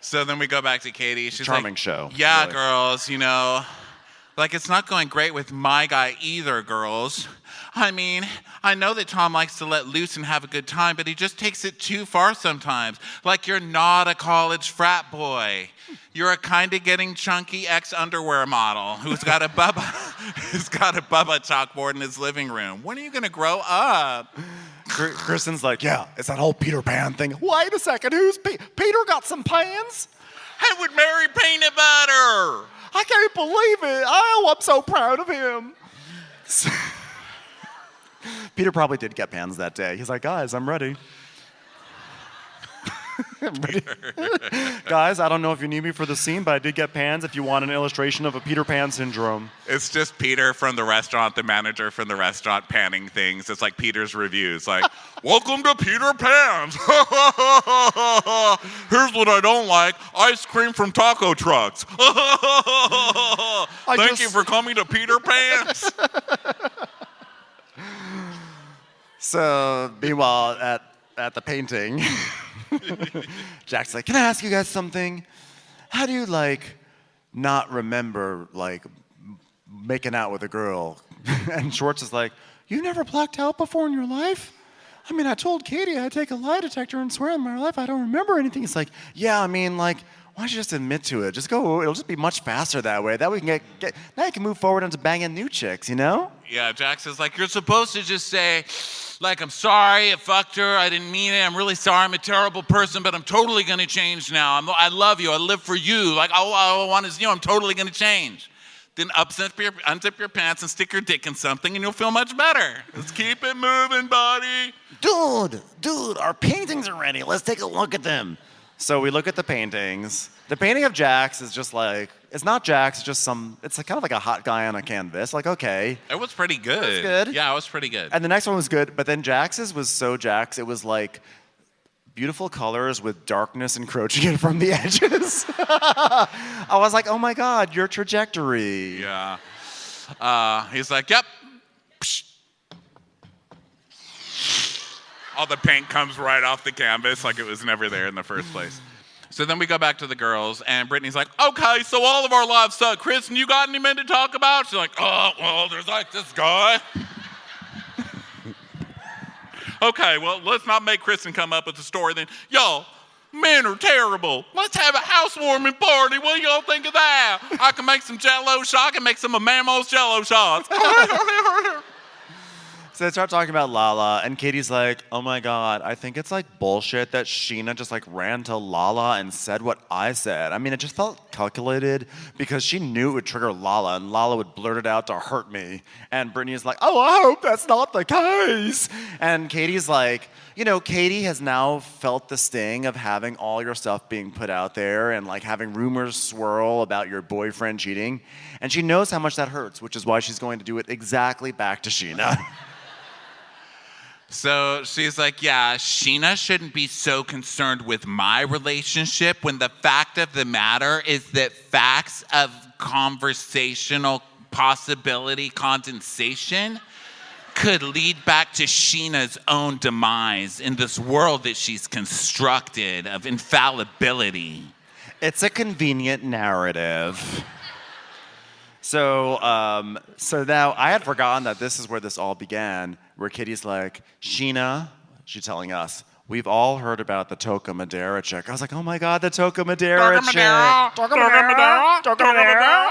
So then we go back to Katie. She's Charming like, show. Yeah, really. girls, like it's not going great with my guy either, girls. I mean, I know that Tom likes to let loose and have a good time, but he just takes it too far sometimes. Like you're not a college frat boy. You're a kind of getting chunky ex-underwear model who's got a Bubba chalkboard in his living room. When are you gonna grow up? Kristen's like, yeah, it's that whole Peter Pan thing. Wait a second, who's Peter got some pans? I would marry peanut butter. I can't believe it. Oh, I'm so proud of him. Peter probably did get pans that day. He's like, guys, I'm ready. I'm ready. Guys, I don't know if you need me for the scene, but I did get pans if you want an illustration of a Peter Pan syndrome. It's just Peter from the restaurant, the manager from the restaurant panning things. It's like Peter's reviews, like, welcome to Peter Pan's. Here's what I don't like, ice cream from taco trucks. Thank you for coming to Peter Pan's. So, meanwhile, at the painting, Jack's like, can I ask you guys something? How do you, not remember, making out with a girl? And Schwartz is like, you never blacked out before in your life? I mean, I told Katie I'd take a lie detector and swear in my life I don't remember anything. It's like, yeah, I mean, why don't you just admit to it? Just go, it'll just be much faster that way. That we can get now you can move forward into banging new chicks, Yeah, Jax is like, you're supposed to just say, I'm sorry, I fucked her, I didn't mean it, I'm really sorry, I'm a terrible person, but I'm totally gonna change now. I love you, I live for you. All I want is you, I'm totally gonna change. Then unzip your pants and stick your dick in something and you'll feel much better. Let's keep it moving, buddy. Dude, our paintings are ready. Let's take a look at them. So we look at the paintings. The painting of Jax is just it's not Jax, it's just it's kind of like a hot guy on a canvas. Okay. It was pretty good. It was good. Yeah, it was pretty good. And the next one was good, but then Jax's was so Jax, it was beautiful colors with darkness encroaching in from the edges. I was like, oh my God, your trajectory. Yeah. He's like, yep. Psh. All the paint comes right off the canvas like it was never there in the first place. So then we go back to the girls, and Brittany's like, okay, so all of our lives suck. Kristen, you got any men to talk about? She's like, oh, well, there's this guy. Okay, well, let's not make Kristen come up with a story then. Y'all, men are terrible. Let's have a housewarming party. What do y'all think of that? I can make some Jell-O shots. I can make some of Mammo's Jell-O shots. So they start talking about Lala, and Katie's like, oh my God, I think it's bullshit that Sheena just ran to Lala and said what I said. I mean, it just felt calculated because she knew it would trigger Lala, and Lala would blurt it out to hurt me. And Brittany's like, oh, I hope that's not the case. And Katie's like, Katie has now felt the sting of having all your stuff being put out there and having rumors swirl about your boyfriend cheating. And she knows how much that hurts, which is why she's going to do it exactly back to Sheena. So she's like, yeah, Sheena shouldn't be so concerned with my relationship when the fact of the matter is that facts of conversational possibility condensation could lead back to Sheena's own demise in this world that she's constructed of infallibility. It's a convenient narrative. So now I had forgotten that this is where this all began, where Katie's like, Sheena, she's telling us, we've all heard about the Taco Madera chick. I was like, oh my God, the Taco Madera chick. Taco Madera.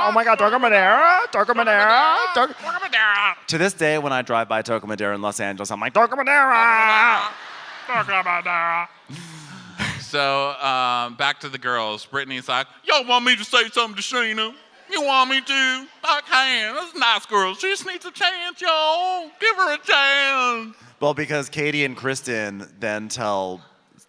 Oh my God, Taco Madera. Taco Madera. To this day, when I drive by Taco Madera in Los Angeles, I'm like, Taco Madera. Taco Madera. So back to the girls. Brittany's like, y'all want me to say something to Sheena? You want me to? I can. That's a nice girl. She just needs a chance, y'all. Give her a chance. Well, because Katie and Kristen then tell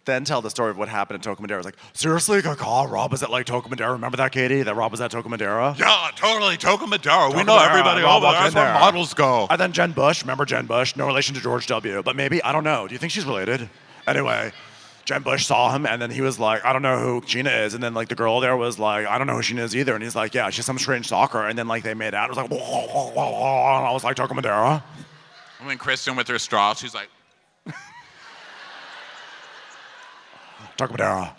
the story of what happened at Taco Madera. It's like, seriously, Rob was at like Taco Madera. Remember that, Katie? That Rob was at Taco Madera? Yeah, totally. Taco Madera. We know everybody over there. That's where models go. And then Jen Bush. Remember Jen Bush? No relation to George W. But maybe. I don't know. Do you think she's related? Anyway. Jen Bush saw him, and then he was like, I don't know who Sheena is. And then, like, the girl there was like, I don't know who Sheena is either. And he's like, yeah, she's some strange stalker. And then, like, they made out. It was like, whoa, and I was like, Taco Madera. And then Kristen with her straw, she's like, Taco Madera.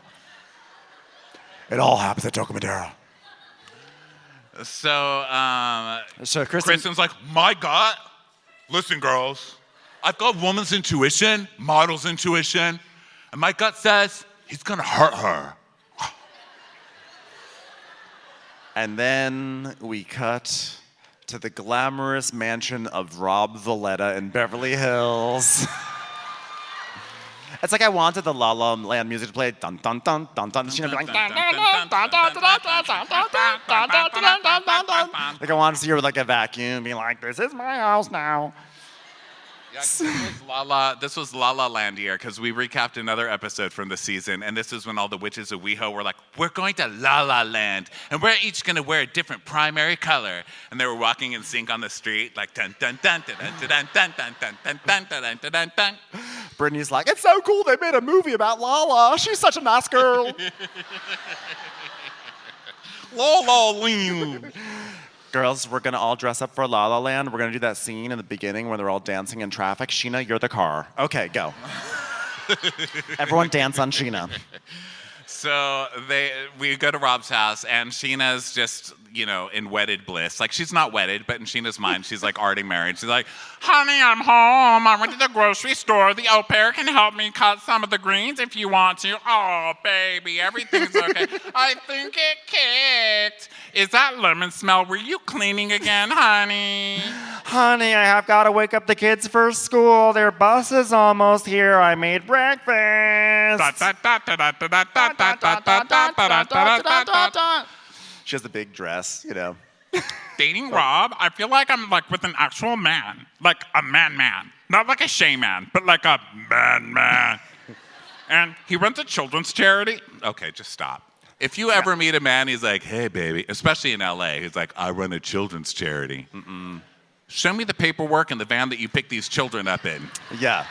It all happens at Taco Madera. So Kristen's like, my God. Listen, girls, I've got woman's intuition, model's intuition. And my gut says he's gonna hurt her. And then we cut to the glamorous mansion of Rob Valletta in Beverly Hills. It's like I wanted the La La Land music to play. Dun dun dun dun dun. She'd be like, dun, dun, dun, dun, dun, dun, dun, dun, dun. Like I wanted to see her with like a vacuum, being like, "This is my house now." Yeah, this was La La Land year because we recapped another episode from the season, and this is when all the witches of WeHo were like, we're going to La La Land, and we're each going to wear a different primary color. And they were walking in sync on the street, like dun dun dun dun dun dun dun dun dun dun dun dun dun dun dun. Brittany's like, it's so cool they made a movie about Lala. She's such a nice girl. La La Land. Girls, we're gonna all dress up for La La Land. We're gonna do that scene in the beginning where they're all dancing in traffic. Sheena, you're the car. Okay, go. Everyone dance on Sheena. So we go to Rob's house, and Sheena's just, in wedded bliss. Like, she's not wedded, but in Sheena's mind, she's like already married. She's like, honey, I'm home. I went to the grocery store. The au pair can help me cut some of the greens if you want to. Oh, baby, everything's okay. I think it kicked. Is that lemon smell? Were you cleaning again, honey? Honey, I have got to wake up the kids for school. Their bus is almost here. I made breakfast. She has the big dress, Dating Rob, I feel like I'm like with an actual man. Like a man. Not like a Shay man, but like a man. And he runs a children's charity. Okay, just stop. If you ever meet a man, he's like, hey, baby, especially in LA, he's like, I run a children's charity. Mm-mm. Show me the paperwork in the van that you picked these children up in. Yeah.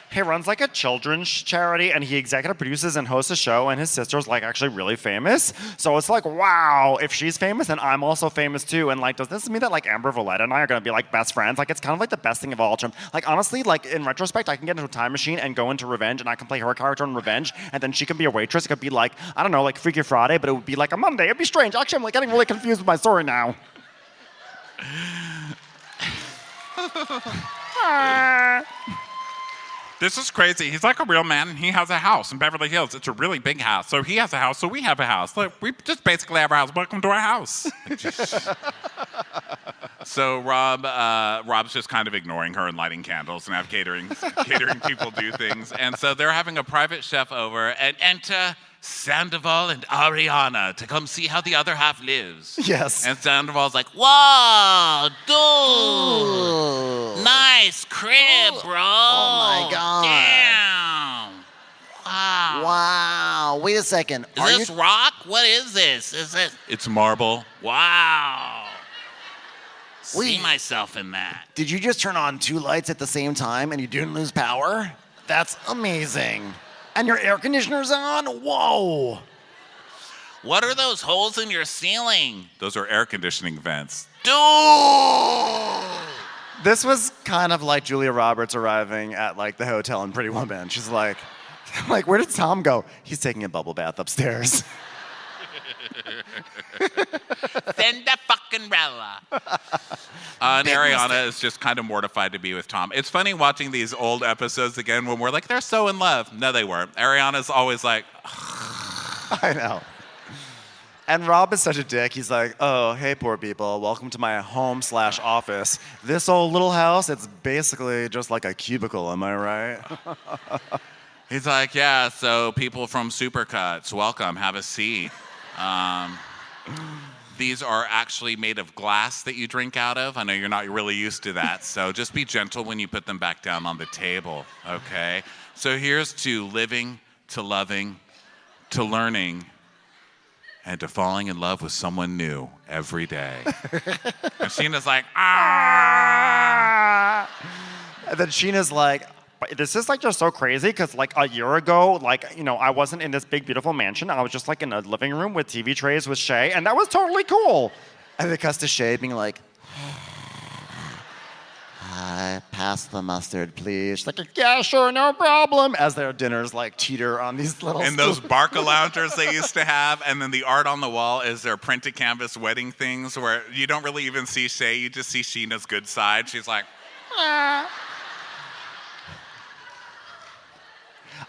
He runs like a children's charity, and he executive produces and hosts a show, and his sister's like actually really famous. So it's like, wow, if she's famous, then I'm also famous too. And like, does this mean that like Amber Valletta and I are gonna be like best friends? Like, it's kind of like the best thing of all time. Like, honestly, like in retrospect, I can get into a time machine and go into Revenge, and I can play her character in Revenge, and then she can be a waitress. It could be like, I don't know, like Freaky Friday, but it would be like a Monday. It'd be strange. Actually, I'm like getting really confused with my story now. This is crazy. He's like a real man, and he has a house in Beverly Hills. It's a really big house. So he has a house, so we have a house. Look, we just basically have a house. Welcome to our house. So Rob's just kind of ignoring her and lighting candles and have catering people do things. And so they're having a private chef over, and enter Sandoval and Ariana to come see how the other half lives. Yes. And Sandoval's like, whoa, dude. Ooh. Nice crib, bro. Oh my God. Damn. Wow. Wow. Wait a second. Is this rock? What is this? It's marble. Wow. see myself in that. Did you just turn on 2 lights at the same time and you didn't lose power? That's amazing. And your air conditioner's on? Whoa. What are those holes in your ceiling? Those are air conditioning vents. Dude! This was kind of like Julia Roberts arriving at like the hotel in Pretty Woman. She's like, where did Tom go? He's taking a bubble bath upstairs. Send the fucking Rella. And Ariana is just kind of mortified to be with Tom. It's funny watching these old episodes again when we're like, they're so in love. No, they weren't. Ariana's always like, I know. And Rob is such a dick. He's like, oh, hey, poor people. Welcome to my home/office. This old little house, it's basically just like a cubicle, am I right? he's like, yeah, so people from Supercuts, welcome, have a seat. These are actually made of glass that you drink out of. I know you're not really used to that, so just be gentle when you put them back down on the table, okay? So here's to living, to loving, to learning, and to falling in love with someone new every day. And Sheena's like, ah! And then Sheena's like, this is like just so crazy because like a year ago, like, you know, I wasn't in this big, beautiful mansion. I was just like in a living room with TV trays with Shay, and that was totally cool. And it cuts to Shay being like, hi, pass the mustard, please. She's like, yeah, sure, no problem. As their dinners like teeter on these little and those Barca loungers they used to have, and then the art on the wall is their printed canvas wedding things where you don't really even see Shay, you just see Sheena's good side. She's like, ah.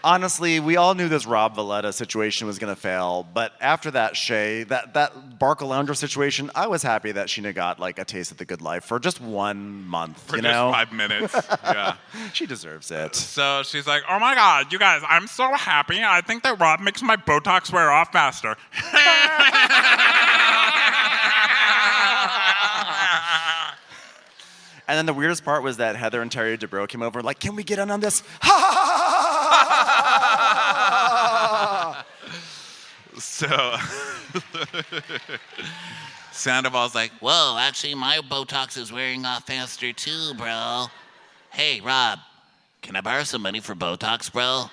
Honestly, we all knew this Rob Valletta situation was going to fail, but after that, Shay, that Barca Lounger situation, I was happy that Sheena got like a taste of the good life for just 1 month, for you just know? 5 minutes, yeah. She deserves it. So she's like, oh my God, you guys, I'm so happy. I think that Rob makes my Botox wear off faster. And then the weirdest part was that Heather and Terry Dubrow came over like, can we get in on this? So Sandoval's like, whoa, actually my Botox is wearing off faster too, bro. Hey, Rob, can I borrow some money for Botox, bro?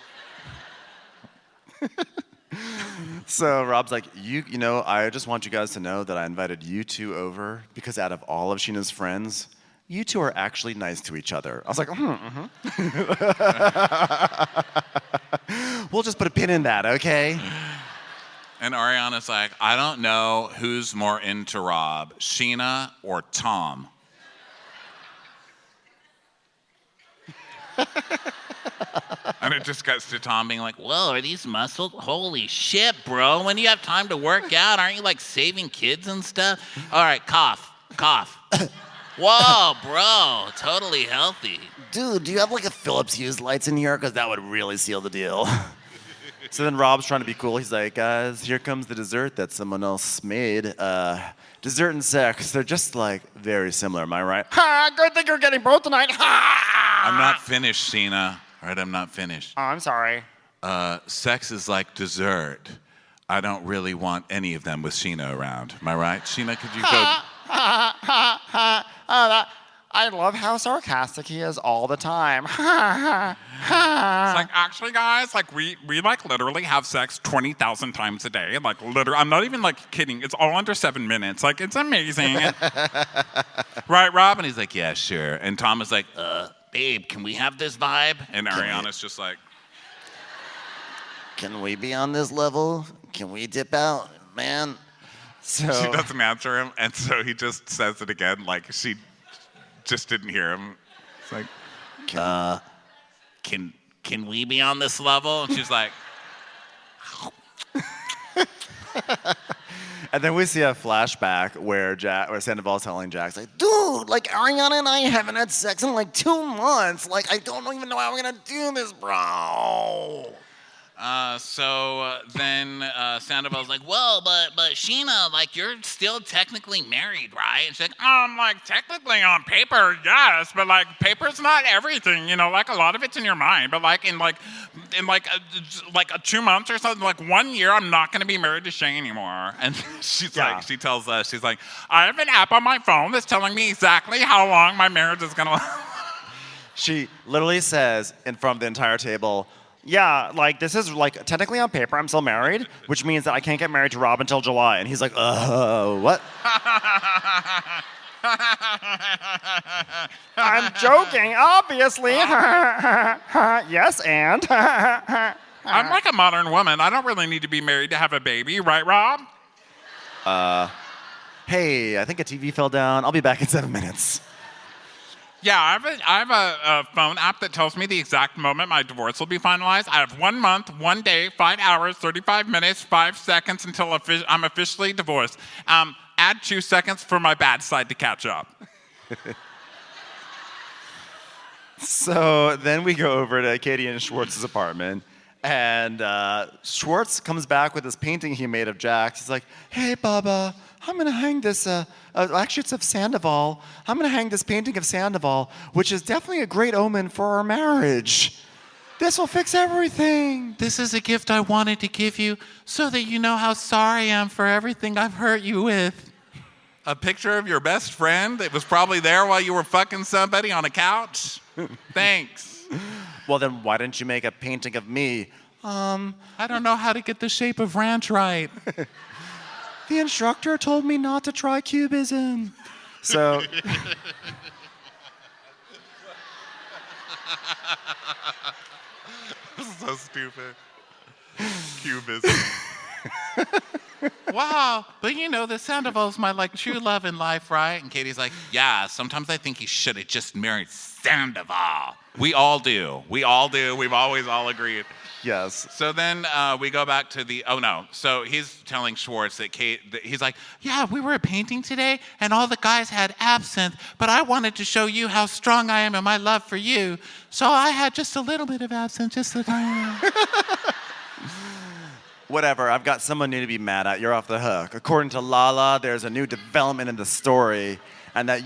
So Rob's like, you know, I just want you guys to know that I invited you two over because out of all of Sheena's friends, you two are actually nice to each other. I was like, We'll just put a pin in that, okay? And Ariana's like, I don't know who's more into Rob, Sheena or Tom. And it just gets to Tom being like, whoa, are these muscles? Holy shit, bro. When do you have time to work out? Aren't you like saving kids and stuff? All right, cough. Whoa, bro, totally healthy. Dude, do you have like a Philips Hue lights in here? Because that would really seal the deal. So then Rob's trying to be cool. He's like, guys, here comes the dessert that someone else made. Dessert and sex, they're just like very similar, am I right? Ha, good thing you're getting both tonight. Ha! I'm not finished, Sheena. All right, I'm not finished. Oh, I'm sorry. Sex is like dessert. I don't really want any of them with Sheena around. Am I right? Sheena, could you go... I love how sarcastic he is all the time. It's like, actually, guys, like we like literally have sex 20,000 times a day. Like literally, I'm not even like kidding. It's all under 7 minutes. Like it's amazing. Right, Rob? And he's like, yeah, sure. And Tom is like, babe, can we have this vibe? And Ariana's just like, can we be on this level? Can we dip out, man? So she doesn't answer him, and so he just says it again, like she just didn't hear him. It's like, can we be on this level? And she's like, and then we see a flashback where Sandoval's telling Jack's like, dude, like Ariana and I haven't had sex in like 2 months. Like I don't even know how we're gonna do this, bro. Then Sandoval's like, whoa, but Sheena, like, you're still technically married, right? And she's like, like, technically on paper, yes, but, like, paper's not everything, you know, like, a lot of it's in your mind, but, like, in 2 months or something, like, 1 year, I'm not going to be married to Shay anymore. And she's like, she tells us, she's like, I have an app on my phone that's telling me exactly how long my marriage is going to last. She literally says in front of the entire table, yeah, like, this is, like, technically on paper, I'm still married, which means that I can't get married to Rob until July. And he's like, what? I'm joking, obviously. Yes, and? I'm like a modern woman. I don't really need to be married to have a baby, right, Rob? Hey, I think a TV fell down. I'll be back in 7 minutes. Yeah, I have a phone app that tells me the exact moment my divorce will be finalized. I have 1 month, 1 day, 5 hours, 35 minutes, 5 seconds until I'm officially divorced. Add 2 seconds for my bad side to catch up. So then we go over to Katie and Schwartz's apartment, and Schwartz comes back with this painting he made of Jax. He's like, hey, Bubba, I'm going to hang this, actually it's of Sandoval. I'm going to hang this painting of Sandoval, which is definitely a great omen for our marriage. This will fix everything. This is a gift I wanted to give you so that you know how sorry I am for everything I've hurt you with. A picture of your best friend that was probably there while you were fucking somebody on a couch? Thanks. Well, then why didn't you make a painting of me? I don't know how to get the shape of ranch right. The instructor told me not to try cubism. So... This is so stupid. Cubism. Wow, but you know, the Sandoval's my, like, true love in life, right? And Katie's like, yeah, sometimes I think he should have just married Sandoval. We all do. We all do. We've always all agreed. Yes. So then we go back to so he's telling Schwartz that he's like, yeah, we were painting today, and all the guys had absinthe, but I wanted to show you how strong I am in my love for you, so I had just a little bit of absinthe, just a tiny. Whatever, I've got someone new to be mad at. You're off the hook. According to Lala, there's a new development in the story, and that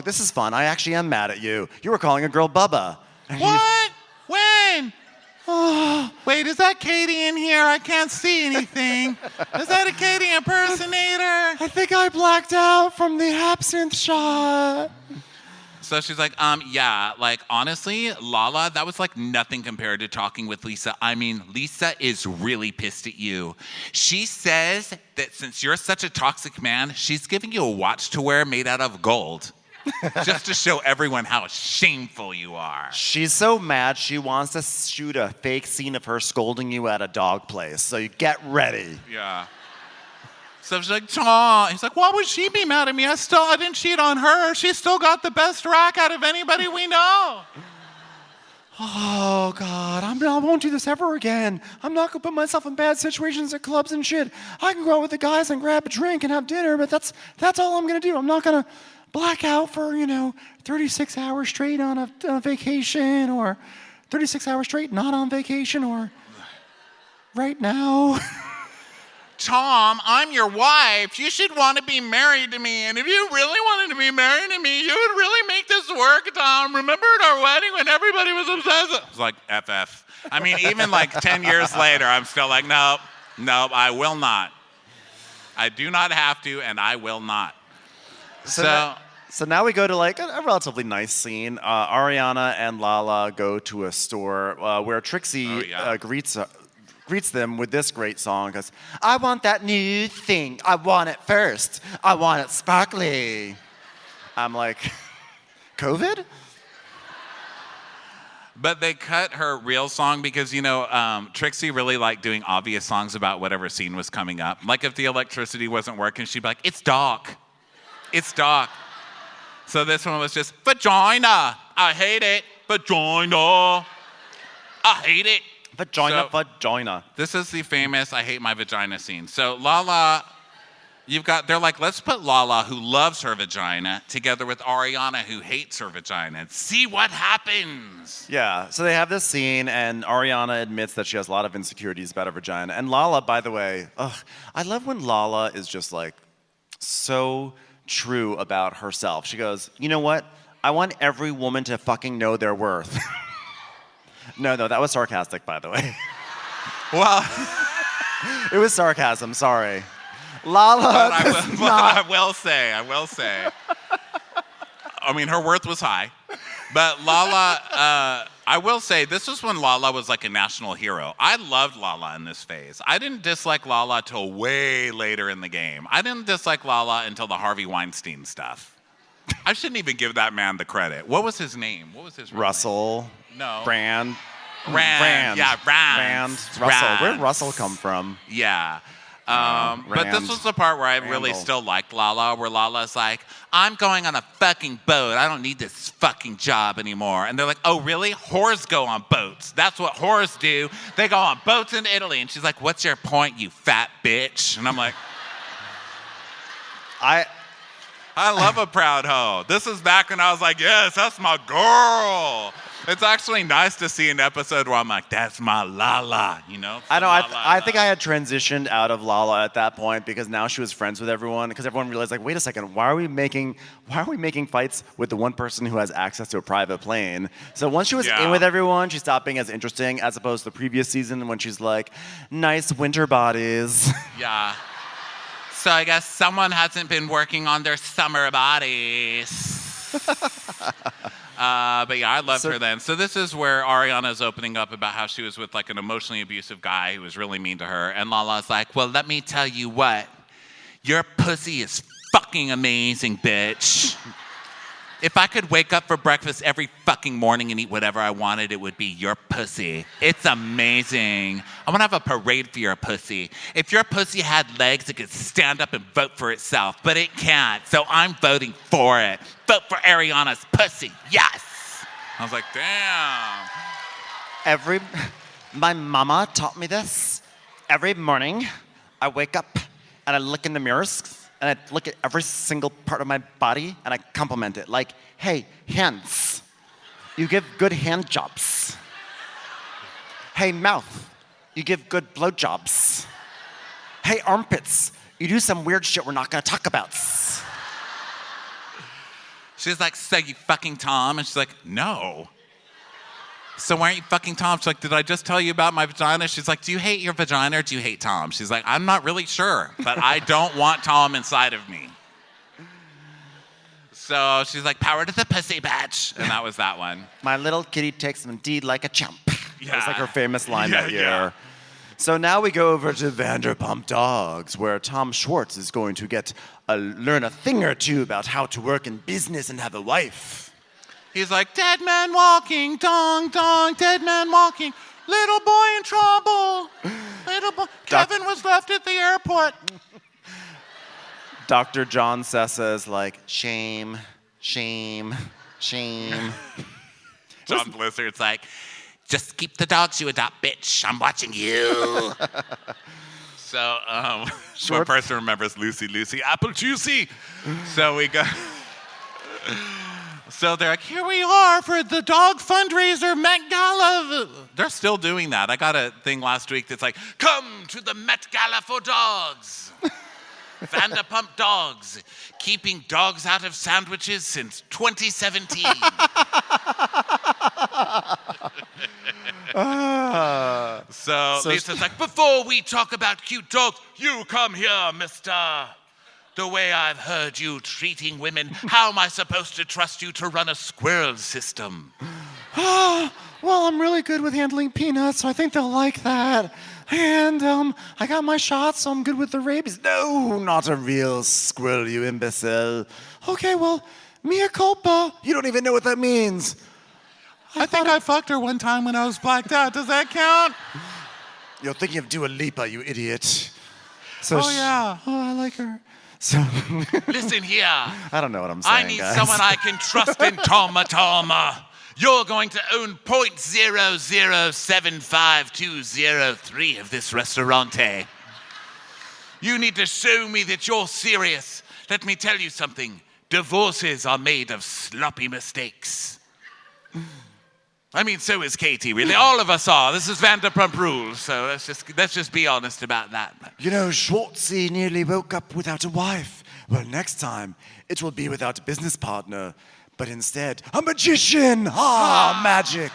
this is fun. I actually am mad at you. You were calling a girl Bubba. What? When? Oh, wait, is that Katie in here? I can't see anything. Is that a Katie impersonator? I think I blacked out from the absinthe shot. So she's like, yeah, like, honestly, Lala, that was like nothing compared to talking with Lisa. I mean, Lisa is really pissed at you. She says that since you're such a toxic man, she's giving you a watch to wear made out of gold. Just to show everyone how shameful you are. She's so mad, she wants to shoot a fake scene of her scolding you at a dog place. So you get ready. Yeah. So she's like, Tom. He's like, why would she be mad at me? I didn't cheat on her. She still got the best rack out of anybody we know. Oh, God, I won't do this ever again. I'm not going to put myself in bad situations at clubs and shit. I can go out with the guys and grab a drink and have dinner, but that's all I'm going to do. I'm not going to black out for, 36 hours straight on a vacation, or 36 hours straight not on vacation, or right now. Tom, I'm your wife. You should want to be married to me. And if you really wanted to be married to me, you would really make this work, Tom. Remember at our wedding when everybody was obsessed? It's like, FF. I mean, even like 10 years later, I'm still like, nope, I will not. I do not have to, and I will not. So now we go to like a relatively nice scene. Ariana and Lala go to a store where Trixie greets them with this great song, because I want that new thing. I want it first. I want it sparkly. I'm like, COVID? But they cut her real song because, Trixie really liked doing obvious songs about whatever scene was coming up. Like if the electricity wasn't working, she'd be like, it's dark. It's dark. So this one was just, vagina. I hate it. Vagina. I hate it. Vagina. This is the famous I hate my vagina scene. So Lala they're like, let's put Lala, who loves her vagina, together with Ariana, who hates her vagina, and see what happens. Yeah, so they have this scene, and Ariana admits that she has a lot of insecurities about her vagina. And Lala, by the way, I love when Lala is just like so true about herself. She goes, you know what? I want every woman to fucking know their worth. No, that was sarcastic, by the way. Well, It was sarcasm, sorry. Lala I will say. I mean, her worth was high. But Lala, I will say, this was when Lala was like a national hero. I loved Lala in this phase. I didn't dislike Lala till way later in the game. I didn't dislike Lala until the Harvey Weinstein stuff. I shouldn't even give that man the credit. What was his name? What was his real Russell. name? No. Rand. Yeah, Rand. Russell. Where'd Russell come from? Yeah. But this was the part where I really still liked Lala, where Lala's like, I'm going on a fucking boat. I don't need this fucking job anymore. And they're like, oh, really? Whores go on boats. That's what whores do. They go on boats in Italy. And she's like, what's your point, you fat bitch? And I'm like, I love a proud hoe. This is back when I was like, yes, that's my girl. It's actually nice to see an episode where I'm like, that's my Lala, you know? I know. I think I had transitioned out of Lala at that point because now she was friends with everyone. Because everyone realized, like, wait a second, why are we making fights with the one person who has access to a private plane? So once she was in with everyone, she stopped being as interesting as opposed to the previous season when she's like, nice winter bodies. Yeah. So I guess someone hasn't been working on their summer bodies. But yeah, I loved her then. So this is where Ariana's opening up about how she was with like an emotionally abusive guy who was really mean to her. And Lala's like, well, let me tell you what. Your pussy is fucking amazing, bitch. If I could wake up for breakfast every fucking morning and eat whatever I wanted, it would be your pussy. It's amazing. I want to have a parade for your pussy. If your pussy had legs, it could stand up and vote for itself, but it can't, so I'm voting for it. Vote for Ariana's pussy, yes. I was like, damn. My mama taught me this. Every morning, I wake up and I look in the mirrors and I look at every single part of my body and I compliment it. Like, hey, hands, you give good hand jobs. Hey, mouth, you give good blow jobs. Hey, armpits, you do some weird shit we're not gonna talk about. She's like, so you fucking Tom? And she's like, no. So why aren't you fucking Tom? She's like, did I just tell you about my vagina? She's like, do you hate your vagina or do you hate Tom? She's like, I'm not really sure, but I don't want Tom inside of me. So she's like, power to the pussy, bitch. And that was that one. My little kitty takes some deed like a chump. Yeah. That was like her famous line that year. Yeah. So now we go over to Vanderpump Dogs, where Tom Schwartz is going to learn a thing or two about how to work in business and have a wife. He's like, dead man walking, dong, dong, dead man walking. Little boy in trouble. Little boy. Kevin was left at the airport. Dr. John Sessa is like, shame, shame, shame. John Blizzard's like, just keep the dogs you adopt, bitch. I'm watching you. So, one person remembers Lucy, apple juicy. So we go. So they're like, here we are for the dog fundraiser, Met Gala. They're still doing that. I got a thing last week that's like, come to the Met Gala for dogs. Vanderpump Dogs, keeping dogs out of sandwiches since 2017. So Lisa's like, before we talk about cute dogs, you come here, mister. The way I've heard you treating women, how am I supposed to trust you to run a squirrel system? Well, I'm really good with handling peanuts, so I think they'll like that. And I got my shots, so I'm good with the rabies. No, not a real squirrel, you imbecile. Okay, well, mea culpa. You don't even know what that means. I think I fucked her one time when I was blacked out. Does that count? You're thinking of Dua Lipa, you idiot. So yeah. I like her. So Listen here. I don't know what I'm saying, I need guys. someone I can trust in Toma. You're going to own 0.0075203 of this restaurante. You need to show me that you're serious. Let me tell you something. Divorces are made of sloppy mistakes. I mean, so is Katie, really. All of us are. This is Vanderpump Rules, so let's just be honest about that. You know, Schwartzy nearly woke up without a wife. Well, next time, it will be without a business partner, but instead, a magician. Magic.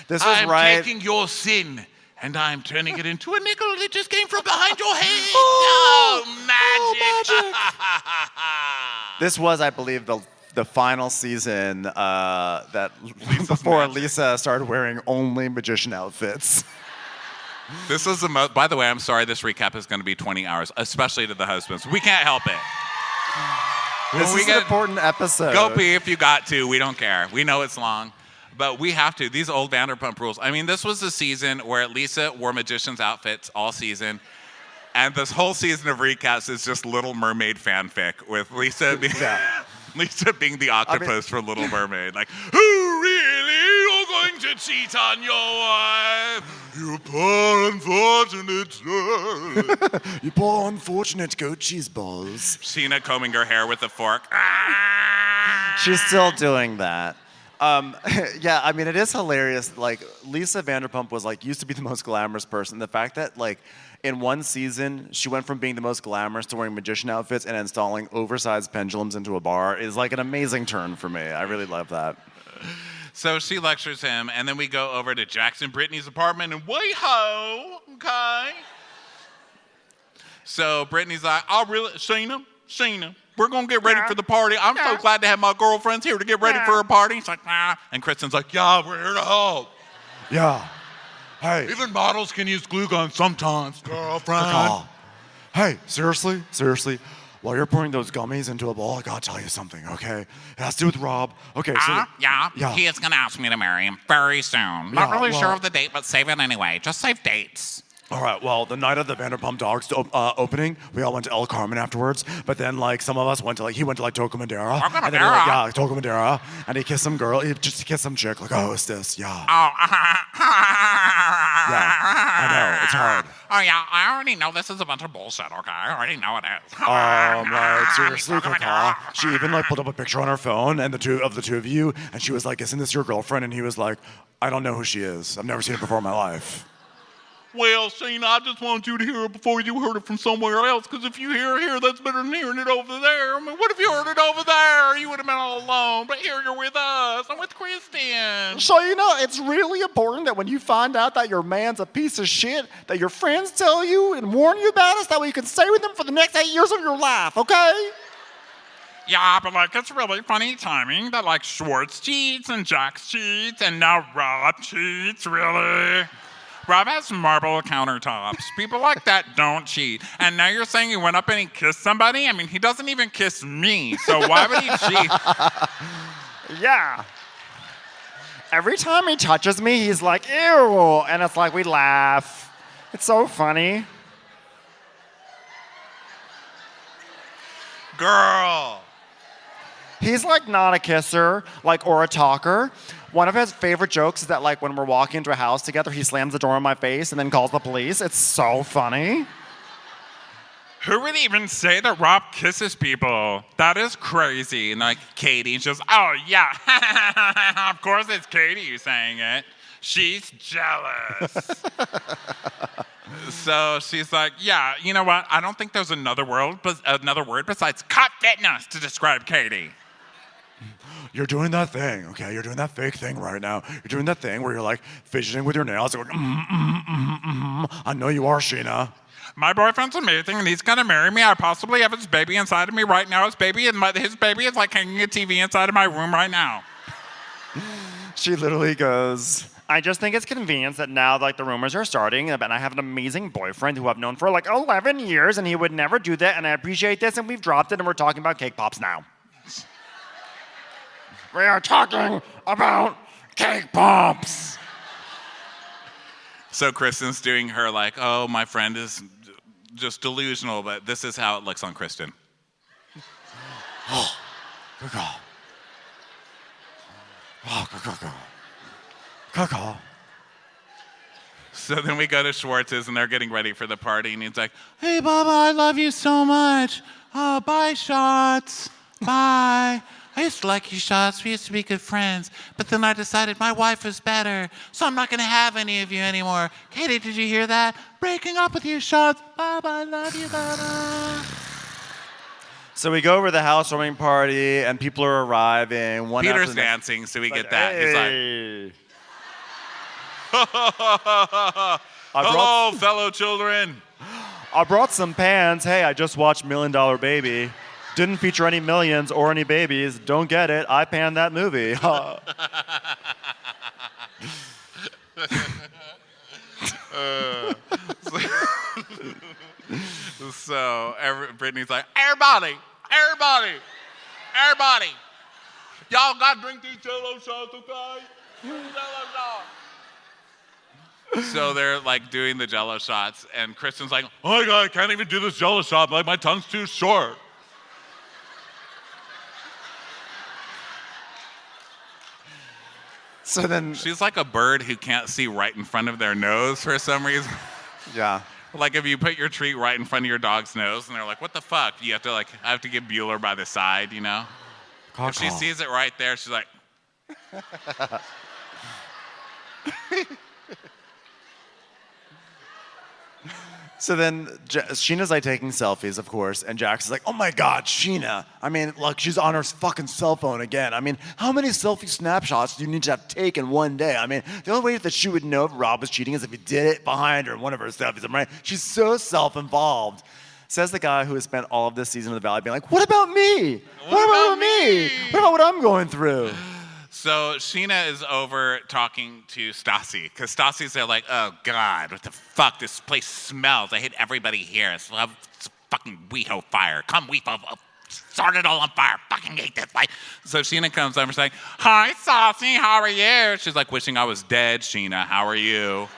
This was I'm right. taking your sin, and I'm turning it into a nickel that just came from behind your head. Magic. This was, I believe, the final season that before Lisa started wearing only magician outfits. This is the most, by the way, I'm sorry this recap is going to be 20 hours, especially to the husbands. We can't help it. This is an important episode. Go pee if you got to. We don't care. We know it's long. But we have to. These old Vanderpump Rules. I mean, this was the season where Lisa wore magician's outfits all season. And this whole season of recaps is just Little Mermaid fanfic with Lisa being, Lisa being the octopus from Little Mermaid. Like, who really? You're going to cheat on your wife? You poor unfortunate soul. You poor unfortunate goat cheese balls. Sheena combing her hair with a fork. She's still doing that. Yeah, I mean, it is hilarious. Like, Lisa Vanderpump was like, used to be the most glamorous person. The fact that, like, in one season, she went from being the most glamorous to wearing magician outfits and installing oversized pendulums into a bar is like an amazing turn for me. I really love that. So she lectures him, and then we go over to Jackson Brittany's apartment, and way-ho, okay? So Brittany's like, oh, really? Sheena, we're going to get ready for the party. I'm so glad to have my girlfriends here to get ready for a party. He's like, nah. And Kristen's like, yeah, we're here to help. Yeah. Hey. Even models can use glue guns sometimes, girlfriend. Hey, seriously? While you're pouring those gummies into a bowl, I gotta tell you something, okay? It has to do with Rob. Okay, so... Yeah, he is going to ask me to marry him very soon. Not really sure of the date, but save it anyway. Just save dates. All right, well, the night of the Vanderpump Dogs opening, we all went to El Carmen afterwards, but then, like, some of us went to, like, he went to, like, Taco Madera. Taco And then, Madera? yeah, Taco Madera. And he kissed some girl, he just kissed some chick, like a hostess, yeah. Oh, Yeah, I know, it's hard. Oh, yeah, I already know this is a bunch of bullshit, okay? I already know it is. Like, seriously, Kaka. She even, like, pulled up a picture on her phone, and the two of you, and she was like, isn't this your girlfriend? And he was like, I don't know who she is. I've never seen her before in my life. Well, Sheena, I just wanted you to hear it before you heard it from somewhere else, because if you hear it here, that's better than hearing it over there. I mean, what if you heard it over there? You would have been all alone, but here you're with us. I'm with Kristen. So, you know, it's really important that when you find out that your man's a piece of shit, that your friends tell you and warn you about us, that way you can stay with him for the next 8 years of your life, okay? Yeah, but like it's really funny timing that like Schwartz cheats and Jax cheats and now Rob cheats, really? Rob has marble countertops. People like that don't cheat. And now you're saying he went up and he kissed somebody? I mean, he doesn't even kiss me, so why would he cheat? Yeah. Every time he touches me, he's like, ew, and it's like we laugh. It's so funny. Girl. He's like not a kisser, like, or a talker. One of his favorite jokes is that, like, when we're walking into a house together, he slams the door in my face and then calls the police. It's so funny. Who would even say that Rob kisses people? That is crazy. And like Katie's just, oh yeah, of course it's Katie saying it. She's jealous. So she's like, yeah, you know what? I don't think there's another word besides cut fitness to describe Katie. You're doing that thing, okay? You're doing that fake thing right now. You're doing that thing where you're like fidgeting with your nails. Going, I know you are, Sheena. My boyfriend's amazing, and he's gonna marry me. I possibly have his baby inside of me right now. His baby is like hanging a TV inside of my room right now. She literally goes, I just think it's convenient that now, like, the rumors are starting, and I have an amazing boyfriend who I've known for like 11 years, and he would never do that, and I appreciate this, and we've dropped it, and we're talking about cake pops now. We are talking about cake pops. So Kristen's doing her like, oh, my friend is just delusional, but this is how it looks on Kristen. Oh, good girl. Oh, good girl. So then we go to Schwartz's, and they're getting ready for the party, and he's like, hey, Bubba, I love you so much. Oh, bye, Shots. Bye. I used to like you, Shots. We used to be good friends. But then I decided my wife was better, so I'm not going to have any of you anymore. Katie, did you hear that? Breaking up with you, Shots. Bubba, I love you, Bubba. So we go over to the housewarming party, and people are arriving. Peter's dancing, so we get that. He's like, Hey. hello, fellow children. I brought some pans. Hey, I just watched $1 Million Baby. Didn't feature any millions or any babies. Don't get it. I panned that movie. Brittany's like, everybody, y'all got to drink these Jello shots, okay? Jello shots. So they're like doing the Jello shots, and Kristen's like, oh my God, I can't even do this Jello shot. Like, my tongue's too short. So then, She's like a bird who can't see right in front of their nose for some reason. yeah. Like if you put your treat right in front of your dog's nose, and they're like, what the fuck? You have to I have to get Bueller by the side, you know? If she sees it right there, she's like, So then Sheena's like taking selfies, of course, and Jax is like, oh my God, Sheena. I mean, look, she's on her fucking cell phone again. I mean, how many selfie snapshots do you need to have taken one day? I mean, the only way that she would know if Rob was cheating is if he did it behind her in one of her selfies. I'm right. She's so self-involved. Says the guy who has spent all of this season in the Valley being like, what about me? What about me? What about what I'm going through? So Sheena is over talking to Stassi, because Stassi's there like, oh God, what the fuck? This place smells. I hate everybody here. It's a fucking WeHo fire. Come WeHo, start it all on fire. Fucking hate this place. So Sheena comes over, she's like, hi Stassi, how are you? She's like, wishing I was dead, Sheena, how are you?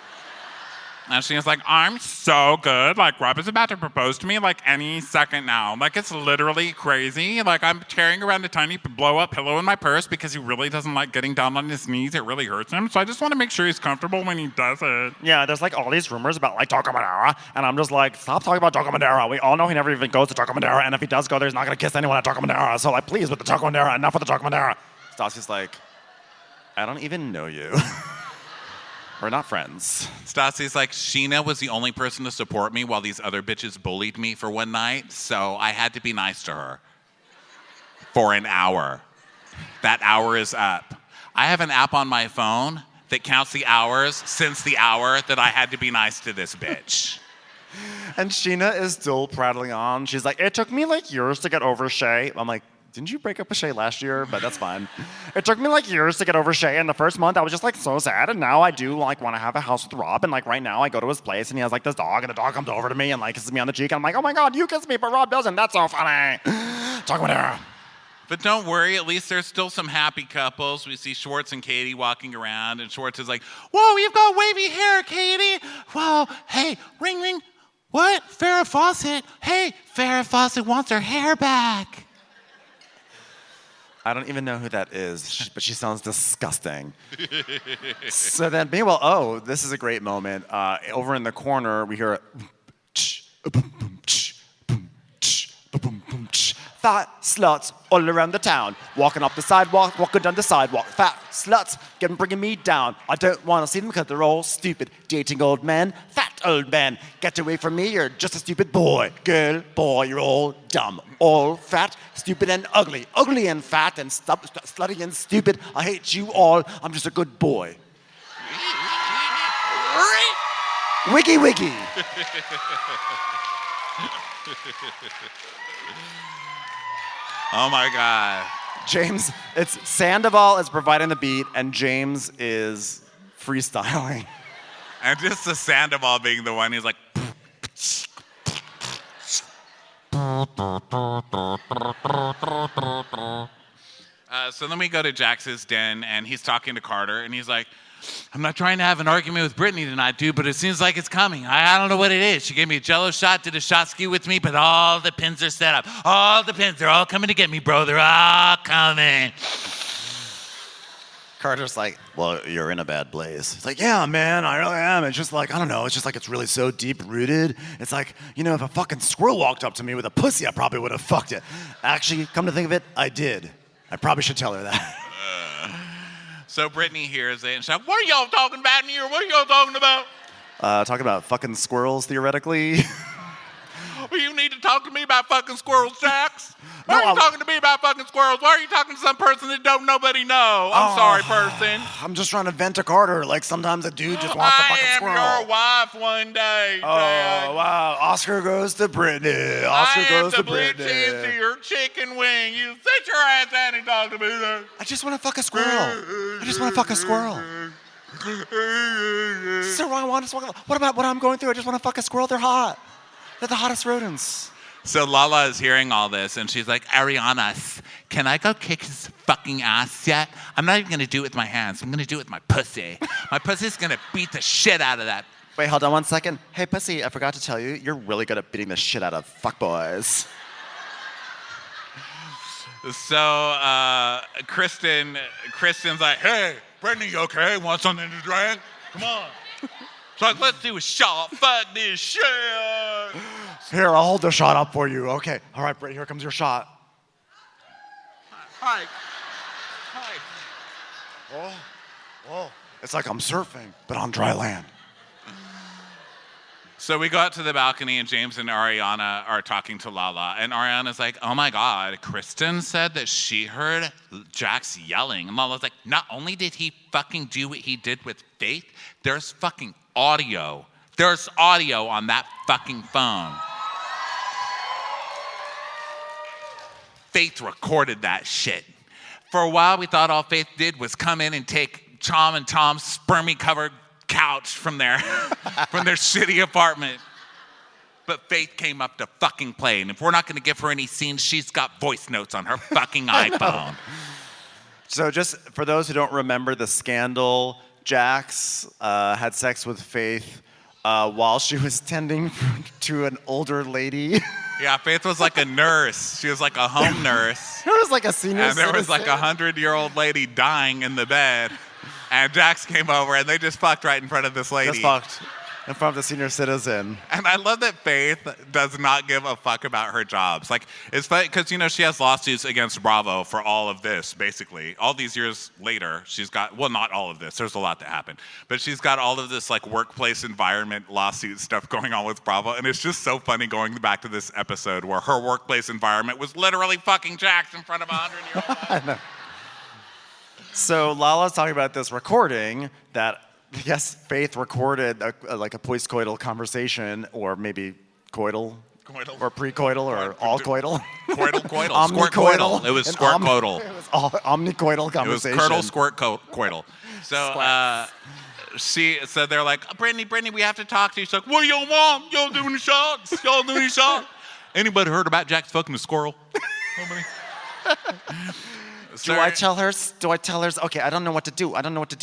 And Sheena's like, I'm so good. Like, Rob is about to propose to me like any second now. Like, it's literally crazy. Like, I'm carrying around a tiny blow-up pillow in my purse because he really doesn't like getting down on his knees. It really hurts him. So I just want to make sure he's comfortable when he does it. Yeah, there's like all these rumors about like Taco Madera, and I'm just like, stop talking about Taco Madera. We all know he never even goes to Taco Madera, and if he does go there, he's not gonna kiss anyone at Taco Madera. So like, please, with the Taco Madera, enough with the Taco Madera. Stassi's like, I don't even know you. We're not friends. Stassi's like, Sheena was the only person to support me while these other bitches bullied me for one night, so I had to be nice to her. For an hour. That hour is up. I have an app on my phone that counts the hours since the hour that I had to be nice to this bitch. And Sheena is still prattling on. She's like, it took me like years to get over Shay. I'm like, didn't you break up with Shay last year? But that's fine. It took me like years to get over Shay. And the first month I was just like so sad. And now I do like want to have a house with Rob. And like right now I go to his place and he has like this dog. And the dog comes over to me and like kisses me on the cheek. And I'm like, oh my God, you kiss me, but Rob doesn't. That's so funny. Talk about her. But don't worry, at least there's still some happy couples. We see Schwartz and Katie walking around. And Schwartz is like, whoa, you've got wavy hair, Katie. Whoa, hey, ring, ring. What? Farrah Fawcett. Hey, Farrah Fawcett wants her hair back. I don't even know who that is, but she sounds disgusting. So then, meanwhile, oh, this is a great moment. Over in the corner, we hear fat sluts all around the town, walking up the sidewalk, walking down the sidewalk. Fat sluts bringing me down. I don't want to see them because they're all stupid. Dating old men, fat old men. Get away from me, you're just a stupid boy. Girl, boy, you're all dumb. All fat, stupid, and ugly. Ugly and fat and slutty and stupid. I hate you all. I'm just a good boy. Wiggy, wiggy. Oh my God. James, it's Sandoval is providing the beat, and James is freestyling. And just the Sandoval being the one, he's like, so then we go to Jax's den, and he's talking to Carter, and he's like, I'm not trying to have an argument with Brittany tonight, dude, but it seems like it's coming. I don't know what it is. She gave me a Jello shot, did a shot ski with me, but all the pins are set up. All the pins, they're all coming to get me, bro. They're all coming. Carter's like, well, you're in a bad place. It's like, yeah, man, I really am. It's just like, I don't know. It's just like it's really so deep rooted. It's like, you know, if a fucking squirrel walked up to me with a pussy, I probably would have fucked it. Actually, come to think of it, I did. I probably should tell her that. So Brittany hears it and she's like, what are y'all talking about in here? What are y'all talking about? Talking about fucking squirrels, theoretically. Well, you need to talk to me about fucking squirrels, Jax. Why No, are you talking to me about fucking squirrels? Why are you talking to some person that don't nobody know? I'm sorry, person. I'm just trying to vent to Carter. Like sometimes a dude just wants a fucking squirrel. I am your wife one day, Jax. Oh, wow. Oscar goes to Brittany. Oscar goes to Brittany. I am the blue cheese to your chicken wing. You sit your ass down and talk to me then. I just want to fuck a squirrel. I just want to fuck a squirrel. So what about what I'm going through? I just want to fuck a squirrel. They're hot. They're the hottest rodents. So Lala is hearing all this, and she's like, Ariana, can I go kick his fucking ass yet? I'm not even going to do it with my hands. I'm going to do it with my pussy. My pussy's going to beat the shit out of that. Wait, hold on 1 second. Hey, pussy, I forgot to tell you, you're really good at beating the shit out of fuckboys. So Kristen's like, hey, Brittany, you okay? Want something to drink? Come on. So like, let's do a shot. Fuck this shit. Here, I'll hold the shot up for you. Okay. All right, Britt, here comes your shot. Hi. Oh. It's like I'm surfing, but on dry land. So we go out to the balcony, and James and Ariana are talking to Lala. And Ariana's like, oh my God, Kristen said that she heard Jax yelling. And Lala's like, not only did he fucking do what he did with Faith, there's fucking audio. There's audio on that fucking phone. Faith recorded that shit. For a while, we thought all Faith did was come in and take Chom and Tom's spermy-covered couch from their shitty apartment. But Faith came up to fucking play. And if we're not going to give her any scenes, she's got voice notes on her fucking iPhone. So just for those who don't remember the scandal, Jax had sex with Faith while she was tending to an older lady. Yeah, Faith was like a nurse. She was like a home nurse. It was like a senior And there was citizen. like a 100-year-old lady dying in the bed. And Jax came over, and they just fucked right in front of this lady. Just fucked in front of the senior citizen. And I love that Faith does not give a fuck about her jobs. Like, it's funny because, you know, she has lawsuits against Bravo for all of this, basically. All these years later, she's got, well, not all of this. There's a lot that happened. But she's got all of this, like, workplace environment lawsuit stuff going on with Bravo. And it's just so funny going back to this episode where her workplace environment was literally fucking Jax in front of a 100-year-old man. So Lala's talking about this recording that, yes, Faith recorded like a post-coital conversation, or maybe coital, or pre-coital, or all coital. Coital. Omnicoital. It was squirt coital. It was all omnicoital conversation. It was curdle, squirt, coital. So they're like, Brittany, we have to talk to you. She's like, what do y'all want? Y'all doing the shots? Y'all doing the shots? Anybody heard about Jax fucking a squirrel? Nobody? Do I tell her? Okay, I don't know what to do.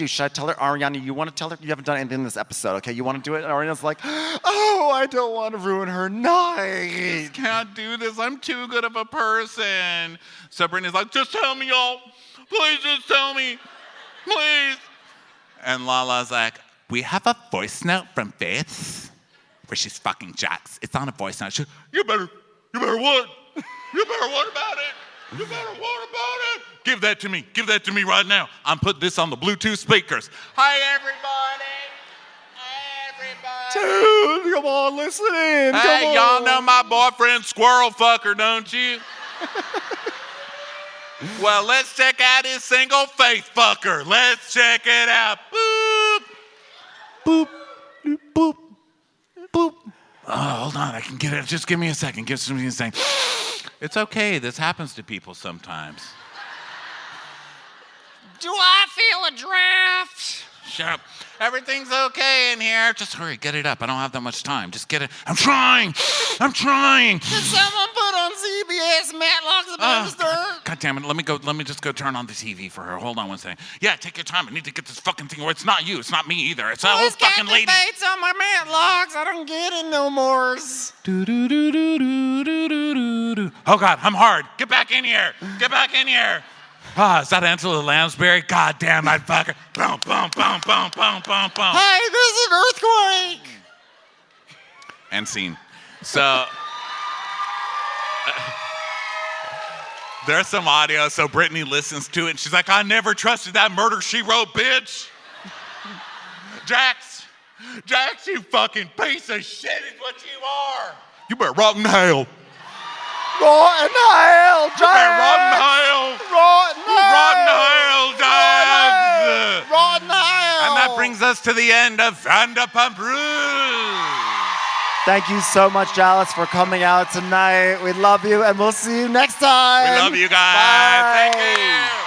Should I tell her? Ariana, you want to tell her? You haven't done anything in this episode, okay? You want to do it? And Ariana's like, oh, I don't want to ruin her night. Can't do this. I'm too good of a person. So Brittany's like, just tell me, y'all. Please just tell me. Please. And Lala's like, we have a voice note from Faith where she's fucking Jax. It's on a voice note. She's, you better what? You better what about it? You better what about it? Give that to me. Give that to me right now. I'm putting this on the Bluetooth speakers. Hi, everybody. Dude, come on, listen in. Hey, y'all know my boyfriend, Squirrel Fucker, don't you? Well, let's check out his single, Faith Fucker. Let's check it out. Boop. Boop, boop, boop. Oh, hold on. I can get it. Just give me a second. Give me a second. It's okay. This happens to people sometimes. Do I feel a draft? Shut up. Everything's okay in here. Just hurry. Get it up. I don't have that much time. Just get it. I'm trying. Did someone put on CBS Matlock's About to Start? God damn it. Let me just go turn on the TV for her. Hold on one second. Yeah, take your time. I need to get this fucking thing where it's not you. It's not me either. It's that old fucking lady. Bates on my Matlocks. I don't get it no more. Oh, God. I'm hard. Get back in here. Get back in here. Is that Angela Lansbury? God damn, I'd fuck her. Boom, boom, boom, boom, boom, boom, boom. Hey, there's an earthquake! And scene. So there's some audio, so Brittany listens to it, and she's like, I never trusted that Murder, She Wrote bitch. Jax, you fucking piece of shit is what you are. You better rot in hell. Rotten hell, Jax! You better rot in hell. Rotten hell! Rotten hell, Jax. Rotten hell! And that brings us to the end of Vanderpump Rules. Thank you so much, Dallas, for coming out tonight. We love you, and we'll see you next time. We love you guys. Bye. Thank you.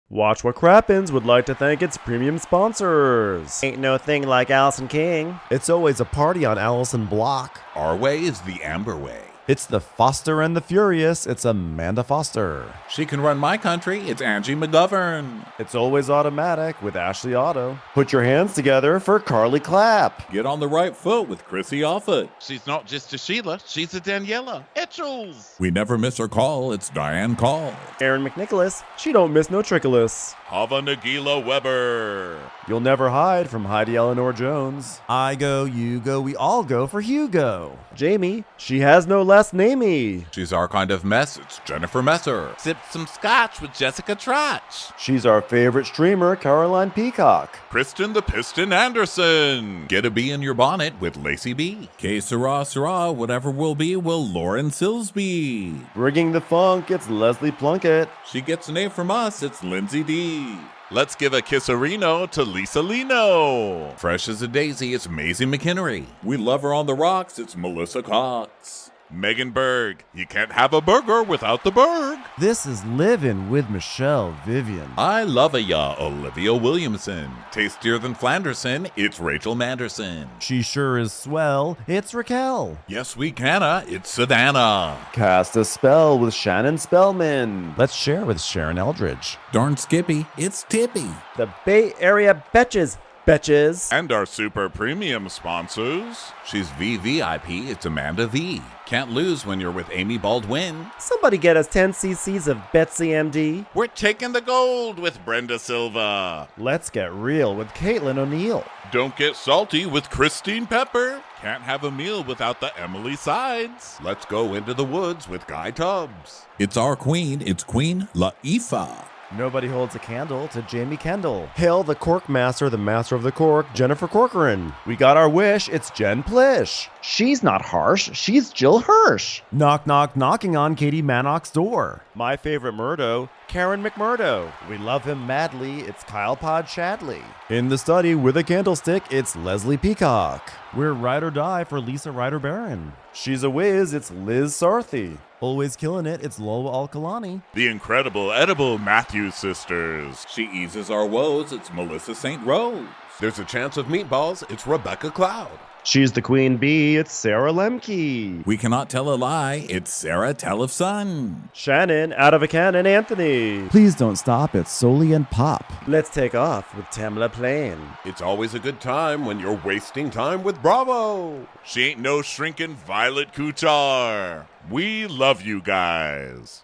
Watch What Crappens would like to thank its premium sponsors. Ain't no thing like Allison King. It's always a party on Allison Block. Our way is the Amber way. It's the Foster and the Furious. It's Amanda Foster. She can run my country. It's Angie McGovern. It's always automatic with Ashley Auto. Put your hands together for Carly Clapp. Get on the right foot with Chrissy Offit. She's not just a Sheila, she's a Daniela. Etchels. We never miss her call. It's Diane Call. Erin McNicholas. She don't miss no trickolas. Hava Nagila Weber. You'll never hide from Heidi Eleanor Jones. I go, you go, we all go for Hugo. Jamie. She has no last namey. She's our kind of mess. It's Jennifer Messer. Sip some scotch with Jessica Trotch. She's our favorite streamer, Caroline Peacock. Kristen the Piston Anderson. Get a bee in your bonnet with Lacey B. K Sarah, whatever will be, will Lauren Silsby. Bringing the funk, it's Leslie Plunkett. She gets an A from us. It's Lindsay D. Let's give a kisserino to Lisa Lino. Fresh as a daisy, it's Maisie McHenry. We love her on the rocks. It's Melissa Cox. Megan Berg. You can't have a burger without the Berg. This is Livin' with Michelle Vivian. I love ya, Olivia Williamson. Tastier than Flanderson, it's Rachel Manderson. She sure is swell, it's Raquel. Yes, we canna, it's Savannah. Cast a spell with Shannon Spellman. Let's share with Sharon Eldridge. Darn Skippy, it's Tippy. The Bay Area Betches. And our super premium sponsors. She's VVIP, it's Amanda V. Can't lose when you're with Amy Baldwin. Somebody get us 10 cc's of Betsy MD. We're taking the gold with Brenda Silva. Let's get real with Caitlin O'Neill. Don't get salty with Christine Pepper. Can't have a meal without the Emily Sides. Let's go into the woods with Guy Tubbs. It's our queen, it's Queen Laifah. Nobody holds a candle to Jamie Kendall. Hail the Cork Master, the Master of the Cork, Jennifer Corcoran. We got our wish, it's Jen Plish. She's not harsh, she's Jill Hirsch. Knock, knock, knocking on Katie Manock's door. My favorite Murdo, Karen McMurdo. We love him madly, it's Kyle Pod Shadley. In the study with a candlestick, it's Leslie Peacock. We're ride or die for Lisa Ryder Barron. She's a whiz, it's Liz Sarthy. Always killing it, it's Lola Alkalani. The incredible edible Matthews sisters. She eases our woes, it's Melissa St. Rose. There's a chance of meatballs, it's Rebecca Cloud. She's the queen bee, it's Sarah Lemke. We cannot tell a lie, it's Sarah Telefson. Shannon, out of a cannon, Anthony. Please don't stop, it's Soli and Pop. Let's take off with Tamla Plain. It's always a good time when you're wasting time with Bravo. She ain't no shrinking Violet Couture. We love you guys.